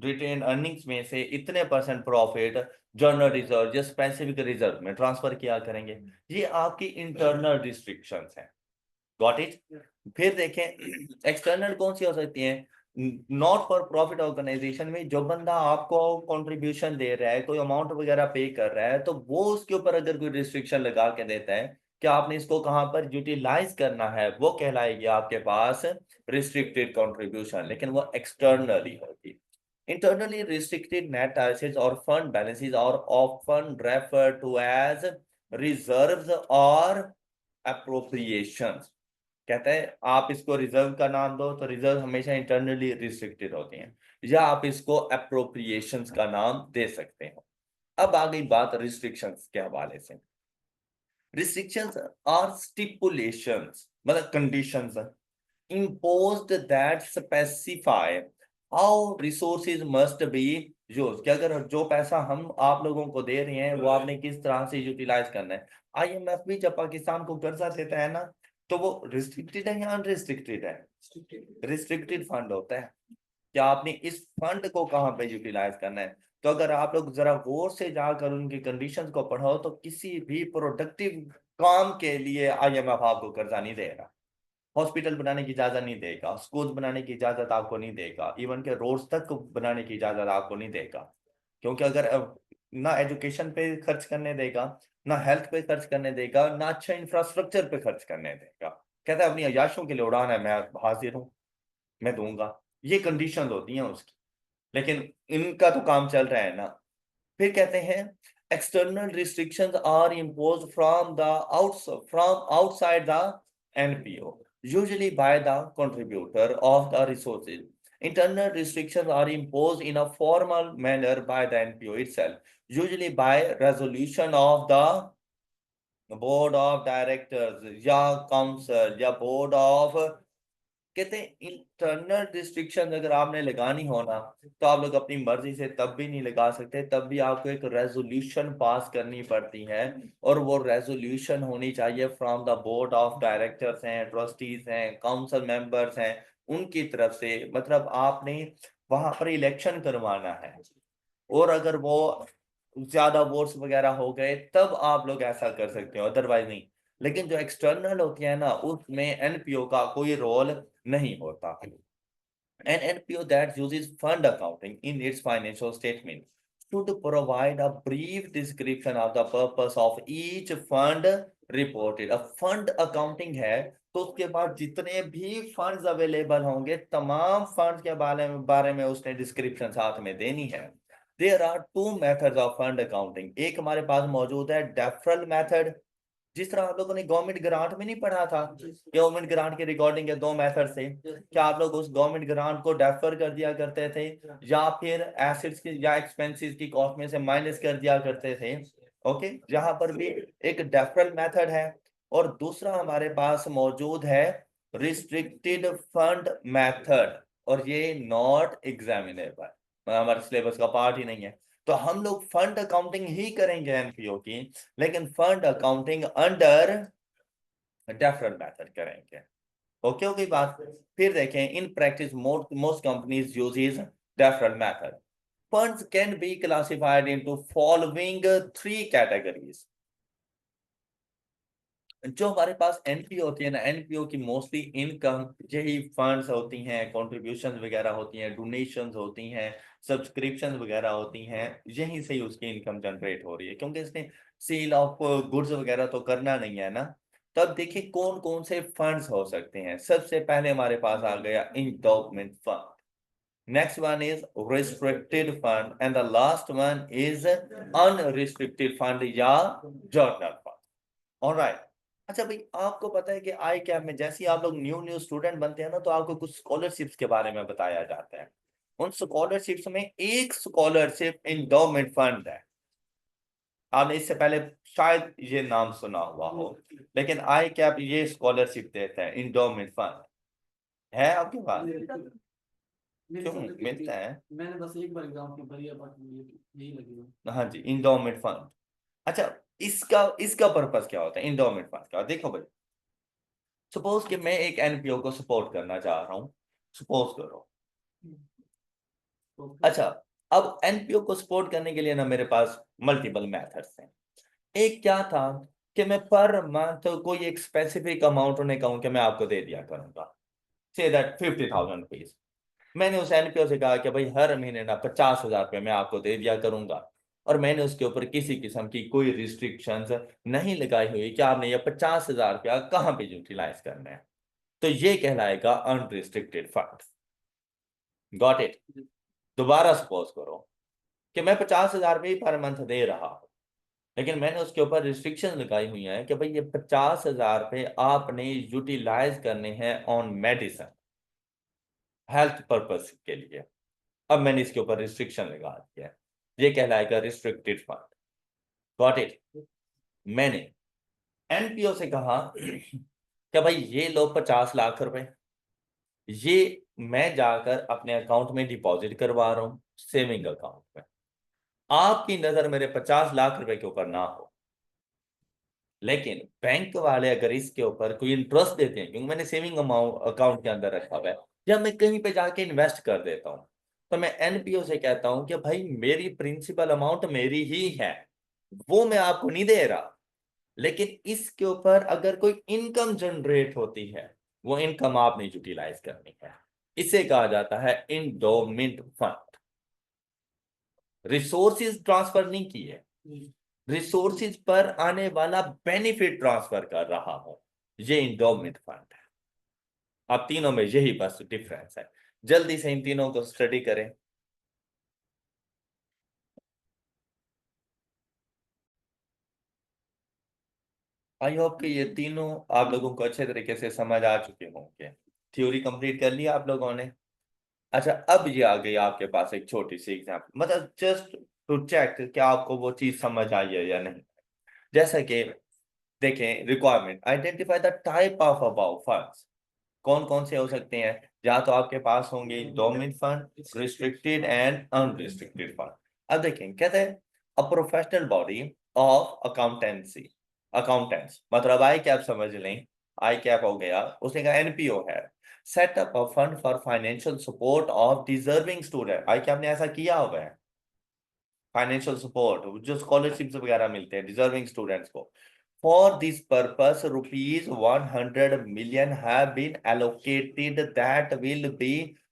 रिटेन अर्निंग्स में से इतने परसेंट प्रॉफिट जर्नल रिजर्व या स्पेसिफिक रिजर्व में ट्रांसफर किया करेंगे। ये आपकी इंटरनल रिस्ट्रिक्शंस हैं। Got it? फिर देखें एक्सटर्नल कौन सी हो सकती है, नॉट फॉर प्रॉफिट ऑर्गेनाइजेशन में जो बंदा आपको कंट्रीब्यूशन दे रहा है, कोई अमाउंट वगैरह पे कर रहा है, तो वो उसके ऊपर अगर कोई रिस्ट्रिक्शन लगा के देता है कि आपने इसको कहां पर यूटिलाइज करना है, वो कहलाएगी आपके पास रिस्ट्रिक्टेड कंट्रीब्यूशन, लेकिन वो एक्सटर्नली होगी। इंटरनली रिस्ट्रिक्टेड नेट एसेट्स और फंड बैलेंसेस और often refer to as reserves और अप्रोप्रिएशंस। कहते हैं आप इसको रिजर्व का नाम दो तो रिजर्व हमेशा इंटरनली रिस्ट्रिक्टेड होती हैं, या आप इसको अप्रोप्रिएशंस का नाम दे सकते हो। अब आ गई बात रिस्ट्रिक्शंस के हवाले से। रिस्ट्रिक्शंस आर स्टिपुलेशंस, मतलब conditions imposed that specify how resources must be used, कि अगर जो पैसा हम आप लोगों को दे रहे हैं वो आपने किस तरह से यूटिलाइज करना है। आईएमएफ भी जब पाकिस्तान को कर्जा देता है ना, तो वो रिस्ट्रिक्टेड है या अनरिस्ट्रिक्टेड है? रिस्ट्रिक्टेड फंड होता है कि आपने इस फंड को कहां पे यूटिलाइज करना है। तो अगर आप लोग जरा गौर से जाकर उनकी कंडीशंस को पढ़ो तो किसी भी प्रोडक्टिव काम के लिए आईएमएफ आपको कर्जा नहीं देगा। हॉस्पिटल बनाने की इजाजत नहीं देगा, स्कूल बनाने की इजाजत आपको नहीं देगा, इवन के रोड्स तक बनाने की इजाजत आपको नहीं देगा। क्योंकि अगर ना एजुकेशन पे खर्च करने देगा, ना हेल्थ पे खर्च करने देगा, ना अच्छा इंफ्रास्ट्रक्चर पे खर्च करने देगा, कहता है अपनी अयाशों के लिए उड़ान है, मैं हाजिर हूं, मैं दूंगा। ये कंडीशन होती हैं उसकी, लेकिन इनका तो काम चल रहा है ना। फिर कहते हैं external restrictions are imposed from outside the NPO, usually by the contributor of the resources. Internal restrictions are imposed in a formal manner by the NPO itself, usually by resolution of the board of directors या council या board of। कहते हैं इंटरनल रिस्ट्रिक्शन अगर आपने लगानी हो ना, तो आप लोग अपनी मर्जी से तब भी नहीं लगा सकते, तब भी आपको एक रेजोल्यूशन पास करनी पड़ती है, और वो रेजोल्यूशन होनी चाहिए from the board of directors हैं, ट्रस्टीज हैं, काउंसिल मेंबर्स हैं, उनकी तरफ से। मतलब आपने वहां पर इलेक्शन करवाना है, और अगर वो ज्यादा वोट्स वगैरह हो गए तब आप लोग ऐसा कर सकते हो, अदरवाइज नहीं। लेकिन जो एक्सटर्नल होती है ना, उसमें एनपीओ का कोई रोल नहीं होता। An NPO that uses fund accounting in its financial statement should provide a brief description of the purpose of each fund reported. अब फंड अकाउंटिंग है तो उसके बाद जितने भी फंड्स अवेलेबल होंगे, तमाम फंड्स के बारे में उसने डिस्क्रिप्शन साथ में देनी है। There are two methods of fund accounting. एक हमारे पास मौजूद है डेफरल मेथड, जिस तरह आप लोगों ने गवर्नमेंट ग्रांट में नहीं पढ़ा था, गवर्नमेंट ग्रांट की रिकॉर्डिंग के दो मेथड से, क्या आप लोग उस गवर्नमेंट ग्रांट को डेफर कर दिया करते थे, या फिर एसेट्स की या एक्सपेंसेस की कॉस्ट में से माइनस कर दिया करते थे। ओके, जहां पर भी एक डेफरल मेथड है, और दूसरा हमारे पास मौजूद है रिस्ट्रिक्टेड फंड मेथड, और ये नॉट एग्जामिनेबल, हमारे सिलेबस का पार्ट ही नहीं है। तो हम लोग फंड अकाउंटिंग ही करेंगे एनपीओ की, लेकिन fund accounting under deferral method करेंगे। ओके ओके बात। फिर देखें in practice most companies uses deferral method. Funds can be classified into following three categories. जो हमारे पास एनपीओ होती है ना, एनपीओ की मोस्टली इनकम यही फंड्स होती हैं, कॉन्ट्रीब्यूशन वगैरह होती हैं, डोनेशंस होती हैं, सब्सक्रिप्शन वगैरह होती हैं, यहीं से ही उसकी इनकम जनरेट हो रही है, क्योंकि इसने सेल ऑफ गुड्स वगैरह तो करना नहीं है ना। तब देखिए कौन कौन से फंड्स हो सकते हैं। सबसे पहले हमारे पास आ गया endowment fund, next one is restricted fund, and the last one is unrestricted fund या जर्नल फंड। ऑलराइट। अच्छा भाई, आपको पता है कि आई कैप में जैसे ही आप लोग न्यू न्यू स्टूडेंट बनते हैं ना, तो आपको कुछ स्कॉलरशिप्स के बारे में बताया जाता है। उन स्कॉलरशिप्स में एक स्कॉलरशिप इंडोमेंट फंड है। आपने इससे पहले शायद ये नाम सुना हुआ हो, लेकिन आई कैप ये स्कॉलरशिप देता है, इंडोमेंट फंड है आपके पास? क्यों मिलता है? मैंने बस एक बार एग्जाम की भरी है, बट यही लगी। हाँ जी, इंडोमेंट फंड। अच्छा, इसका इसका पर्पस क्या होता है इंडोमेंट फंड का? देखो भाई, सपोज कि मैं एक एनपीओ को सपोर्ट करना चाह रहा हूं, सपोज करो। अच्छा, अब एनपीओ को सपोर्ट करने के लिए ना मेरे पास मल्टीपल मेथड्स हैं। एक क्या था कि मैं पर मंथ कोई एक स्पेसिफिक अमाउंट उन्हें कहूं कि मैं आपको दे दिया करूंगा, से दैट 50,000 रुपीज। मैंने उस एनपीओ से कहा कि भाई हर महीने ना 50,000 रुपये मैं आपको दे दिया करूंगा। और मैंने उसके ऊपर किसी किस्म की कोई रिस्ट्रिक्शंस नहीं लगाई हुई कि आपने ये 50,000 रुपया कहाँ पे यूटिलाइज करना है, तो ये कहलाएगा अनरिस्ट्रिक्टेड फंड। Got it? दोबारा सपोज करो कि मैं 50,000 रुपये पर मंथ दे रहा हूं, लेकिन मैंने उसके ऊपर रिस्ट्रिक्शन लगाई हुई है कि भाई ये 50,000 रुपये आपने यूटिलाइज करने हैं ऑन मेडिसिन, हेल्थ पर्पस के लिए। अब मैंने इसके ऊपर रिस्ट्रिक्शन लगा दिया है, ये कहलाएगा रिस्ट्रिक्टेड फंड। Got it? मैंने एनपीओ से कहा कि भाई ये लो 50 लाख रुपए, ये मैं जाकर अपने अकाउंट में डिपॉजिट करवा रहा हूं, सेविंग अकाउंट में। आपकी नजर मेरे 50 लाख रुपए के ऊपर ना हो, लेकिन बैंक वाले अगर इसके ऊपर कोई इंटरेस्ट देते हैं, क्योंकि मैंने सेविंग अमाउंट अकाउंट के अंदर रखा हुआ है, या मैं कहीं पे जाके इन्वेस्ट कर देता हूं, तो मैं एनपीओ से कहता हूं कि भाई मेरी प्रिंसिपल अमाउंट मेरी ही है, वो मैं आपको नहीं दे रहा, लेकिन इसके ऊपर अगर कोई इनकम जनरेट होती है, वो इनकम आपने यूटिलाइज करनी है। इसे कहा जाता है इंडोमेंट फंड। रिसोर्सेज ट्रांसफर नहीं किए, रिसोर्सेज पर आने वाला बेनिफिट ट्रांसफर कर रहा हूं, ये इंडोमेंट फंड है। अब तीनों में यही बस डिफरेंस है। जल्दी से इन तीनों को स्टडी करें। आई होप कि ये तीनों आप लोगों को अच्छे तरीके से समझ आ चुके होंगे। थ्योरी कंप्लीट कर लिया आप लोगों ने? अच्छा, अब ये आ गई आपके पास एक छोटी सी एग्जांपल, मतलब जस्ट टू चेक कि आपको वो चीज समझ आई है या नहीं। जैसा कि देखें, requirement identify the type of about funds. कौन कौन से हो सकते हैं? या तो आपके पास होंगे domain fund, restricted and unrestricted fund. अब देखें, कहते हैं a professional body of accountancy, accountants, मतलब आई कैप समझ लें, आई कैप हो गया, उसने कहा एनपीओ है, set up a fund for financial support of deserving student. I cap ने ऐसा किया हुआ है, फाइनेंशियल सपोर्ट जो स्कॉलरशिप्स वगैरह मिलते हैं डिजर्विंग स्टूडेंट्स को। For this purpose, rupees 100 million have been allocated that will be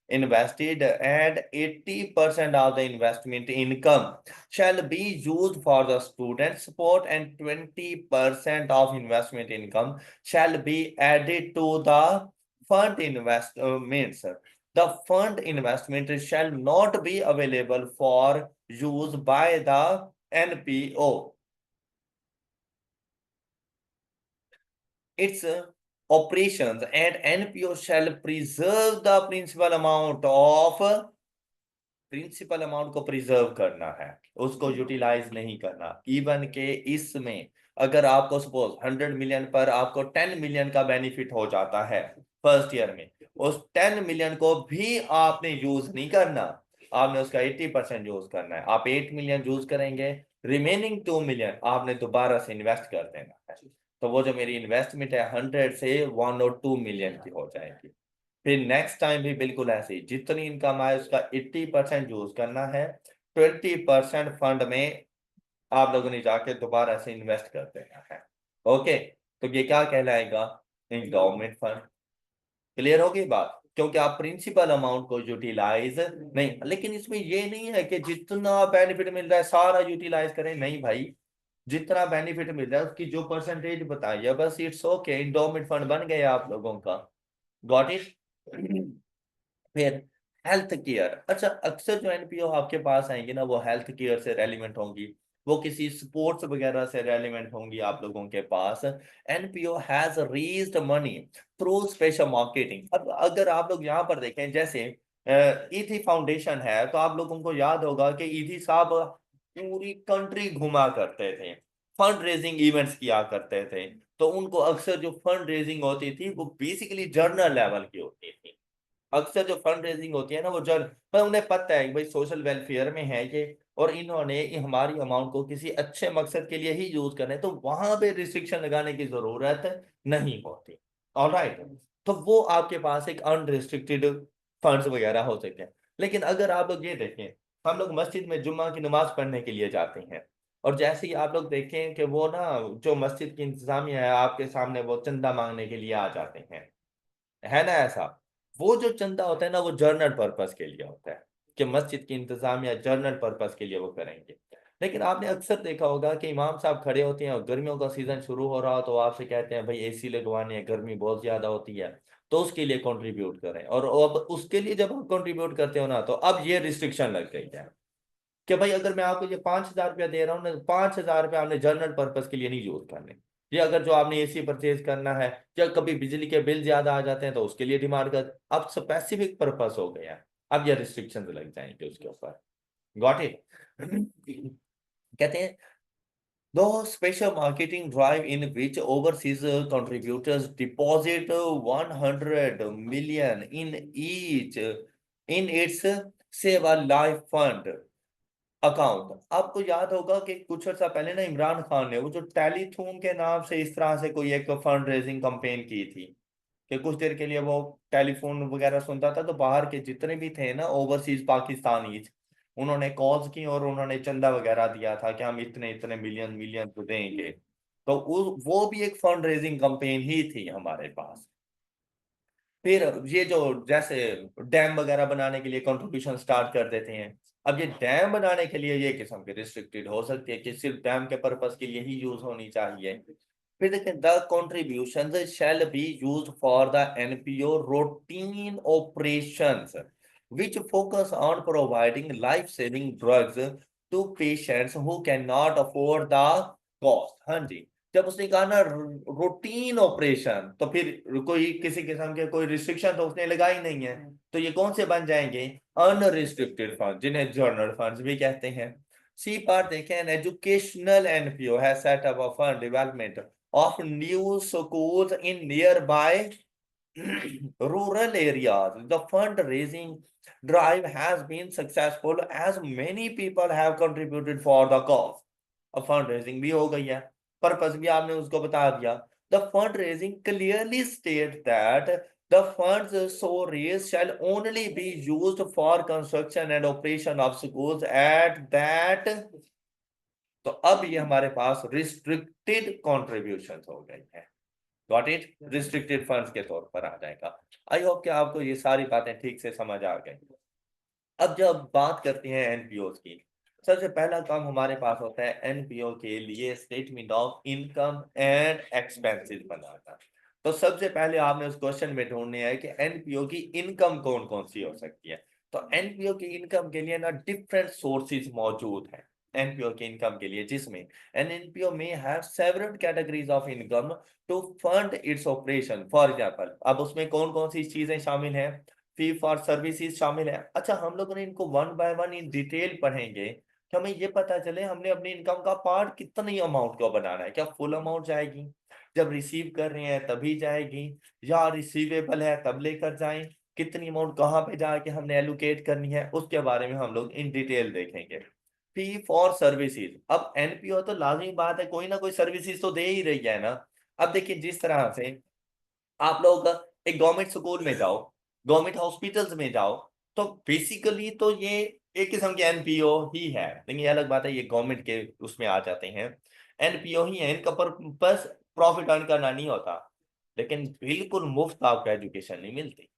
invested, and 80% of the investment income shall be used for the student support, and 20% of investment income shall be added to the fund investments. The fund investment shall not be available for use by the NPO. Its operations, and NPO shall preserve the principal amount को प्रिजर्व करना है, उसको यूटिलाइज नहीं करना। इवन के इसमें अगर आपको सपोज 100 मिलियन पर आपको 10 मिलियन का बेनिफिट हो जाता है फर्स्ट ईयर में, उस 10 मिलियन को भी आपने यूज नहीं करना, आपने उसका 80% यूज करना है। आप 8 मिलियन यूज करेंगे, रिमेनिंग 2 मिलियन आपने दोबारा से इन्वेस्ट कर देना है। तो वो जो मेरी इन्वेस्टमेंट है 100 से 1 और 2 मिलियन की हो जाएगी। फिर नेक्स्ट टाइम भी बिल्कुल ऐसे ही, जितनी इनकम आए उसका 80% यूज करना है, 20% फंड में आप लोगों ने जाके दोबारा से इन्वेस्ट कर देना है। ओके, तो ये क्या कहलाएगा? Endowment fund. क्लियर होगी बात? क्योंकि आप प्रिंसिपल अमाउंट को यूटिलाइज नहीं, लेकिन इसमें ये नहीं है कि जितना बेनिफिट मिल रहा है सारा यूटिलाइज करें, नहीं भाई, जितना बेनिफिट मिल रहा है उसकी जो परसेंटेज बताई है बस, इट्स ओके, इंडोमेंट फंड बन गया आप लोगों का। Got it? फिर हेल्थ केयर। अच्छा, अक्सर जो एनपीओ आपके पास आएंगे ना, वो हेल्थ केयर से रेलिवेंट होंगी, वो किसी स्पोर्ट्स वगैरह से रेलिवेंट होंगी आप लोगों के पास। NPO has raised money through special marketing. अब अगर आप लोग यहाँ पर देखें, जैसे ईथी फाउंडेशन है, तो आप लोगों को याद होगा कि ईथी साहब पूरी कंट्री घुमा करते थे, फंड रेजिंग इवेंट्स किया करते थे। तो उनको अक्सर जो फंड रेजिंग होती थी वो बेसिकली जर्नल लेवल की होती थी। अक्सर जो फंड रेजिंग होती है ना, वो जन पर उन्हें पता है कि भाई सोशल वेलफेयर में है ये, और इन्होंने हमारी अमाउंट को किसी अच्छे मकसद के लिए ही यूज करना है, तो वहां पे रिस्ट्रिक्शन लगाने की जरूरत नहीं होती। ऑलराइट, तो वो आपके पास एक अनरिस्ट्रिक्टेड फंड्स वगैरह हो सकते हैं। लेकिन अगर आप लोग ये देखें, हम लोग मस्जिद में जुम्मा की नमाज पढ़ने के लिए जाते हैं, और जैसे ही आप लोग देखें कि वो ना जो मस्जिद की इंतजामिया है आपके सामने वो चंदा मांगने के लिए आ जाते हैं, है ना ऐसा? वो जो चंदा होता है ना, वो जर्नल पर्पस के लिए होता है, कि मस्जिद की इंतजामिया जर्नल पर्पस के लिए वो करेंगे। लेकिन आपने अक्सर देखा होगा कि इमाम साहब खड़े होते हैं और गर्मियों का सीजन शुरू हो रहा हो तो आपसे कहते हैं भाई एसी लगवाने हैं, गर्मी बहुत ज्यादा होती है, तो उसके लिए कंट्रीब्यूट करें। और अब उसके लिए जब हम कंट्रीब्यूट करते हो ना, तो अब ये रिस्ट्रिक्शन लग गई है कि भाई अगर मैं आपको ये 5,000 रुपया दे रहा हूँ ना, 5,000 रुपया आपने जनरल पर्पज के लिए नहीं यूज करने। ये अगर जो आपने एसी परचेज करना है, या कभी बिजली के बिल ज्यादा आ जाते हैं तो उसके लिए डिमांड कर, अब स्पेसिफिक पर्पस हो गया है। अब ये रिस्ट्रिक्शन लग जाएंगे उसके ऊपर। Got it? कहते हैं the special marketing drive in which overseas contributors deposit 100 million in each in its Save a Life Fund account. आपको याद होगा कि कुछ अर्सा पहले ना इमरान खान ने वो जो टेलीथून के नाम से इस तरह से कोई एक फंड रेजिंग कैंपेन की थी, कि कुछ देर के लिए वो टेलीफोन वगैरह सुनता था तो बाहर के जितने भी थे ना ओवरसीज पाकिस्तानीज, उन्होंने कॉल्स की और उन्होंने चंदा वगैरह दिया था कि हम इतने इतने मिलियन मिलियन को देंगे। तो वो भी एक फंड रेजिंग कैंपेन ही थी हमारे पास। फिर ये जो जैसे डैम वगैरह बनाने के लिए कंट्रीब्यूशन स्टार्ट कर देते हैं। अब ये डैम बनाने के लिए ये किस्म की रिस्ट्रिक्टेड हो सकती है कि सिर्फ डैम के पर्पस के लिए ही यूज होनी चाहिए। फिर देखें the contributions shall be used for the NPO routine operations which focus on providing life-saving drugs to patients who cannot afford the cost। हाँ जी, जब उसने कहा ना रूटीन ऑपरेशन, तो फिर कोई किसी किस्म के कोई रिस्ट्रिक्शन तो उसने लगाई नहीं है। तो ये कौन से बन जाएंगे? अनरिस्ट्रिक्टेड फंड, जिन्हें जर्नल फंड्स भी कहते हैं। सी पार्ट देखें, an educational NPO has set up a fund development of new schools in nearby rural areas। The fundraising drive has been successful as many people have contributed for the cause। अब fundraising भी हो गई है, पर्पस भी आपने उसको बता दिया। The fundraising clearly states that the funds so raised shall only be used for construction and operation of schools at that। तो अब ये हमारे पास रिस्ट्रिक्टेड कॉन्ट्रीब्यूशन हो गई है। Got it? रिस्ट्रिक्टेड फंड्स के तौर पर आ जाएगा। आई होप कि आपको ये सारी बातें ठीक से समझ आ गई। अब जब बात करते हैं एनपीओ की, सबसे पहला काम हमारे पास होता है एनपीओ के लिए statement of income and expenses बनाना। तो सबसे पहले आपने उस क्वेश्चन में ढूंढने है कि एनपीओ की इनकम कौन कौन सी हो सकती है। तो एनपीओ की इनकम के लिए ना डिफरेंट सोर्सेज मौजूद हैं एनपीओ की इनकम के लिए, जिसमें an NPO may have several categories of income to fund its operation. For example, अब उसमें कौन कौन सी चीजें शामिल हैं? फी फॉर सर्विसेज शामिल है। अच्छा, हम लोगों ने इनको one by one in detail पढ़ेंगे कि हमें ये पता चले हमने अपनी इनकम का पार्ट कितनी अमाउंट को बनाना है। क्या फुल अमाउंट जाएगी, जब रिसीव कर रहे हैं तभी जाएगी, या रिसीवेबल है तब लेकर जाएं, कितनी अमाउंट कहाँ पे जाके हमने एलोकेट करनी है, उसके बारे में हम लोग इन डिटेल देखेंगे। फी फॉर सर्विसेज, अब एनपीओ तो लाजमी बात है कोई ना कोई सर्विसेज तो दे ही रही है ना। अब देखिए, जिस तरह से आप लोग एक गवर्नमेंट स्कूल में जाओ, गवर्नमेंट हॉस्पिटल्स में जाओ, तो बेसिकली तो ये एक किस्म के एनपीओ ही है। लेकिन ये अलग बात है, ये गवर्नमेंट के उसमें आ जाते हैं, एनपीओ ही है। इनका पर्पस प्रॉफिट अर्न करना नहीं होता, लेकिन बिल्कुल मुफ्त आपको एजुकेशन नहीं मिलती।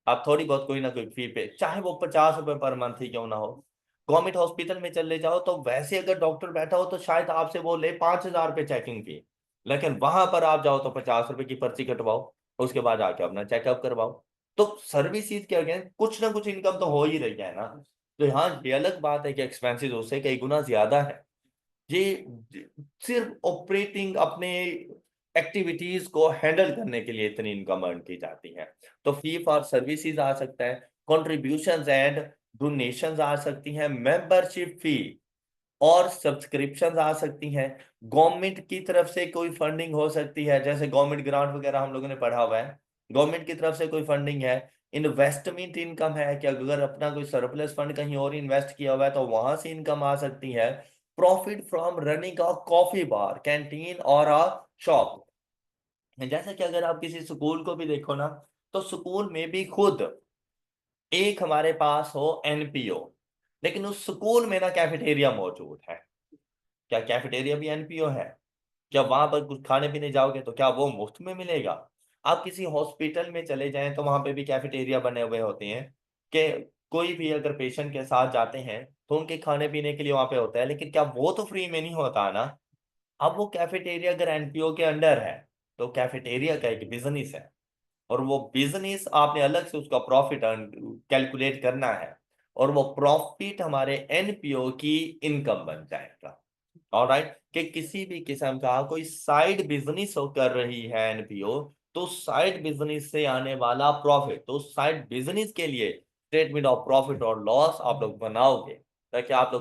आप थोड़ी बहुत कोई ना कोई फी पे, चाहे वो 50 रुपए पर मंथ ही क्यों ना हो। गवर्नमेंट हॉस्पिटल में चले जाओ तो वैसे अगर डॉक्टर बैठा हो तो शायद आपसे वो ले 5,000 रुपये चेकिंग फी, लेकिन वहां पर आप जाओ तो 50 रुपए की पर्ची कटवाओ, उसके बाद आके अपना चेकअप करवाओ। तो सर्विसेज के अगेंस्ट कुछ ना कुछ इनकम तो हो ही रही है ना। तो हाँ, ये अलग बात है कि एक्सपेंसिस उससे कई गुना ज्यादा है। ये सिर्फ ऑपरेटिंग अपने एक्टिविटीज को हैंडल करने के लिए इतनी इनकम अर्न की जाती है। तो फी फॉर सर्विसेज आ सकता है, कॉन्ट्रीब्यूशंस एंड डोनेशंस आ सकती हैं, मेंबरशिप फी और सब्सक्रिप्शन आ सकती हैं, गवर्नमेंट की तरफ से कोई फंडिंग हो सकती है, जैसे गवर्नमेंट ग्रांट वगैरह हम लोगों ने पढ़ा हुआ है, गवर्नमेंट की तरफ से कोई फंडिंग है। इन्वेस्टमेंट इनकम है कि अगर अपना कोई सरप्लस फंड कहीं और इन्वेस्ट किया हुआ है तो वहां से इनकम आ सकती है। Profit from running a coffee bar, canteen और अ शॉप। जैसे कि अगर आप किसी स्कूल को भी देखो ना, तो स्कूल में भी खुद एक हमारे पास हो एनपीओ, लेकिन उस स्कूल में ना कैफेटेरिया मौजूद है। क्या कैफेटेरिया भी एनपीओ है? क्या वहां पर कुछ खाने पीने जाओगे तो क्या वो मुफ्त में मिलेगा? आप किसी हॉस्पिटल में चले जाएं तो वहां पे भी कैफेटेरिया बने हुए होते हैं कि कोई भी अगर पेशेंट के साथ जाते हैं तो उनके खाने पीने के लिए वहां पे होता है, लेकिन क्या वो तो फ्री में नहीं होता ना। अब वो कैफेटेरिया अगर एनपीओ के अंडर है तो कैफेटेरिया का एक बिजनेस है, और वो बिजनेस आपने अलग से उसका प्रॉफिट कैलकुलेट करना है, और वो प्रॉफिट हमारे एनपीओ की इनकम बन जाएगा। ऑलराइट, कि किसी भी किस्म का कोई साइड बिजनेस कर रही है एनपीओ, तो साइड बिजनेस से आने वाला प्रॉफिट, तो साइड बिजनेस के लिए स्टेटमेंट ऑफ प्रॉफिट और लॉस आप लोग बनाओगे, ताकि आप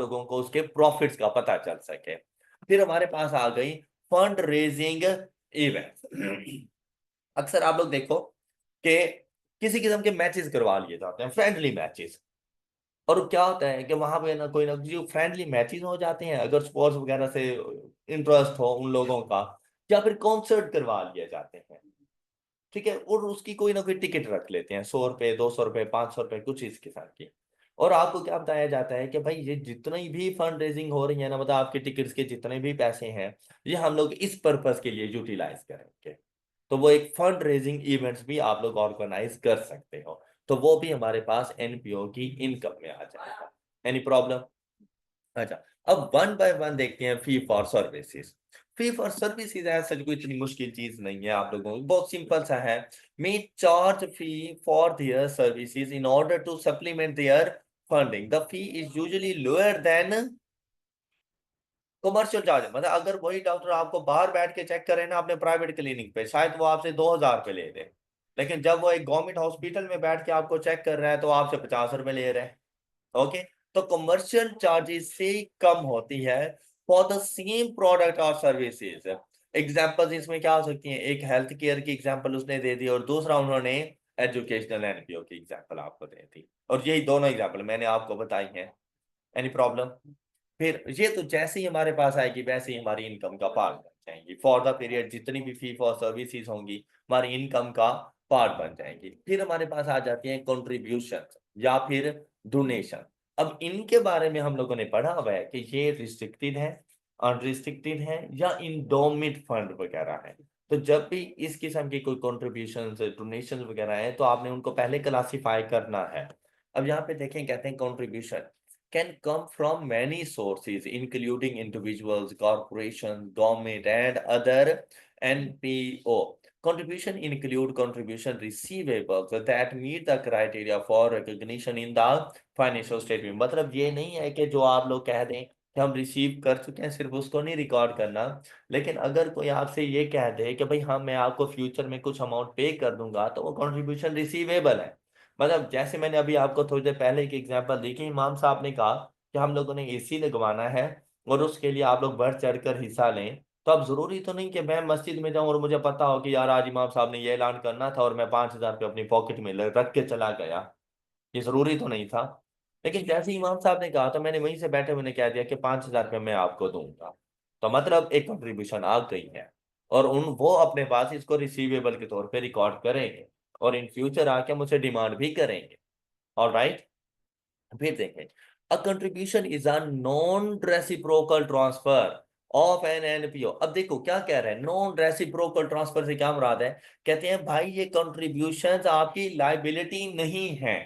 लोगों को उसके प्रॉफिट्स का पता चल सके। फिर हमारे पास आ गई फंड रेजिंग इवेंट। अक्सर आप लोग देखो कि किसी किस्म के मैचेस करवा लिए जाते हैं, फ्रेंडली मैचेस, और क्या होता है कि वहां पे ना जो फ्रेंडली मैचेस हो जाते हैं, अगर स्पोर्ट्स वगैरह से इंटरेस्ट हो उन लोगों का, या फिर कॉन्सर्ट करवा लिए जाते हैं, ठीक है, और उसकी कोई ना कोई टिकट रख लेते हैं, 100 रुपए, 200 रुपए, 500 रुपए, कुछ इसके साथ की। और आपको क्या बताया जाता है कि भाई ये जितनी भी फंड रेजिंग हो रही है ना, मतलब आपके टिकट्स के जितने भी पैसे हैं, ये हम लोग इस पर्पस के लिए यूटिलाइज करेंगे। तो वो एक फंड रेजिंग इवेंट्स भी आप लोग ऑर्गेनाइज कर सकते हो, तो वो भी हमारे पास एनपीओ की इनकम में आ जाएगा। Any problem? अच्छा, अब वन बाय वन देखते हैं fee for services. Fee for services ऐसा कोई इतनी मुश्किल चीज नहीं है आप लोगों को, बहुत सिंपल सा है। May charge fee for their services in order to supplement their funding, the fee is usually lower than commercial charge. मतलब अगर वही डॉक्टर आपको बाहर बैठ के चेक करे ना अपने प्राइवेट क्लिनिक पे, शायद वो आपसे 2,000 रुपये ले दे, लेकिन जब वो एक गवर्नमेंट हॉस्पिटल में बैठ के आपको चेक कर रहा है तो आपसे 50 रुपये ले रहे हैं। ओके, तो कमर्शियल चार्जेस से कम होती है फॉर द सेम प्रोडक्ट और सर्विसेज। एग्जांपल्स इसमें क्या हो सकती हैं? एक हेल्थ केयर की एग्जांपल उसने दे दी, और दूसरा उन्होंने एजुकेशनल एनपीओ की एग्जांपल आपको दे दी, और यही दोनों एग्जांपल मैंने आपको बताई हैं। Any problem? फिर ये तो जैसे ही हमारे पास आएगी वैसे ही हमारी इनकम का पार्ट बन जाएंगी, फॉर द पीरियड जितनी भी फी फॉर सर्विसेज होंगी हमारी इनकम का पार्ट बन जाएंगी। फिर हमारे पास आ जाती है कंट्रीब्यूशन या फिर डोनेशन। अब इनके बारे में हम लोगों ने पढ़ा हुआ है कि ये रिस्ट्रिक्टेड है, अनरिस्ट्रिक्टेड है, या इंडोमिट फंड वगैरह है। तो जब भी इस किस्म की कोई कॉन्ट्रीब्यूशन डोनेशन वगैरह है तो आपने उनको पहले क्लासीफाई करना है। अब यहाँ पे देखें, कहते हैं contribution can come from many sources, including individuals, corporations, government, and other NPO. Contribution include contribution receivables that meet the criteria for recognition in the financial statement. मतलब ये नहीं है कि जो आप लोग कह दें कि हम रिसीव कर चुके हैं सिर्फ उसको नहीं रिकॉर्ड करना, लेकिन अगर कोई आपसे ये कह दे कि भाई हाँ मैं आपको फ्यूचर में कुछ अमाउंट पे कर दूंगा, तो वो कंट्रीब्यूशन रिसीवेबल है। मतलब जैसे मैंने अभी आपको थोड़ी देर पहले एक एग्जांपल दी कि इमाम साहब ने कहा कि हम लोगों ने एसी लगवाना है और उसके लिए आप लोग बढ़ चढ़ कर हिस्सा लें, तो अब जरूरी तो नहीं कि मैं मस्जिद में जाऊं और मुझे पता हो कि यार आज इमाम साहब ने ये ऐलान करना था और मैं 5,000 रुपये अपनी पॉकेट में रख के चला गया। ये जरूरी तो नहीं था, लेकिन जैसे ही इमाम साहब ने कहा तो मैंने वहीं से बैठे हुए ने कह दिया कि 5,000 रुपये मैं आपको दूंगा। तो मतलब एक कंट्रीब्यूशन आ गई है, और वो अपने पास इसको रिसीवेबल के तौर पे रिकॉर्ड करेंगे, और इन फ्यूचर आके मुझे डिमांड भी करेंगे। ऑल राइट, फिर देखें, a contribution is a non reciprocal transfer of an NPO. अब देखो क्या कह रहे हैं, नॉन रेसिप्रोकल ट्रांसफर से क्या मुराद है? कहते हैं भाई ये कंट्रीब्यूशंस आपकी लाइबिलिटी नहीं है।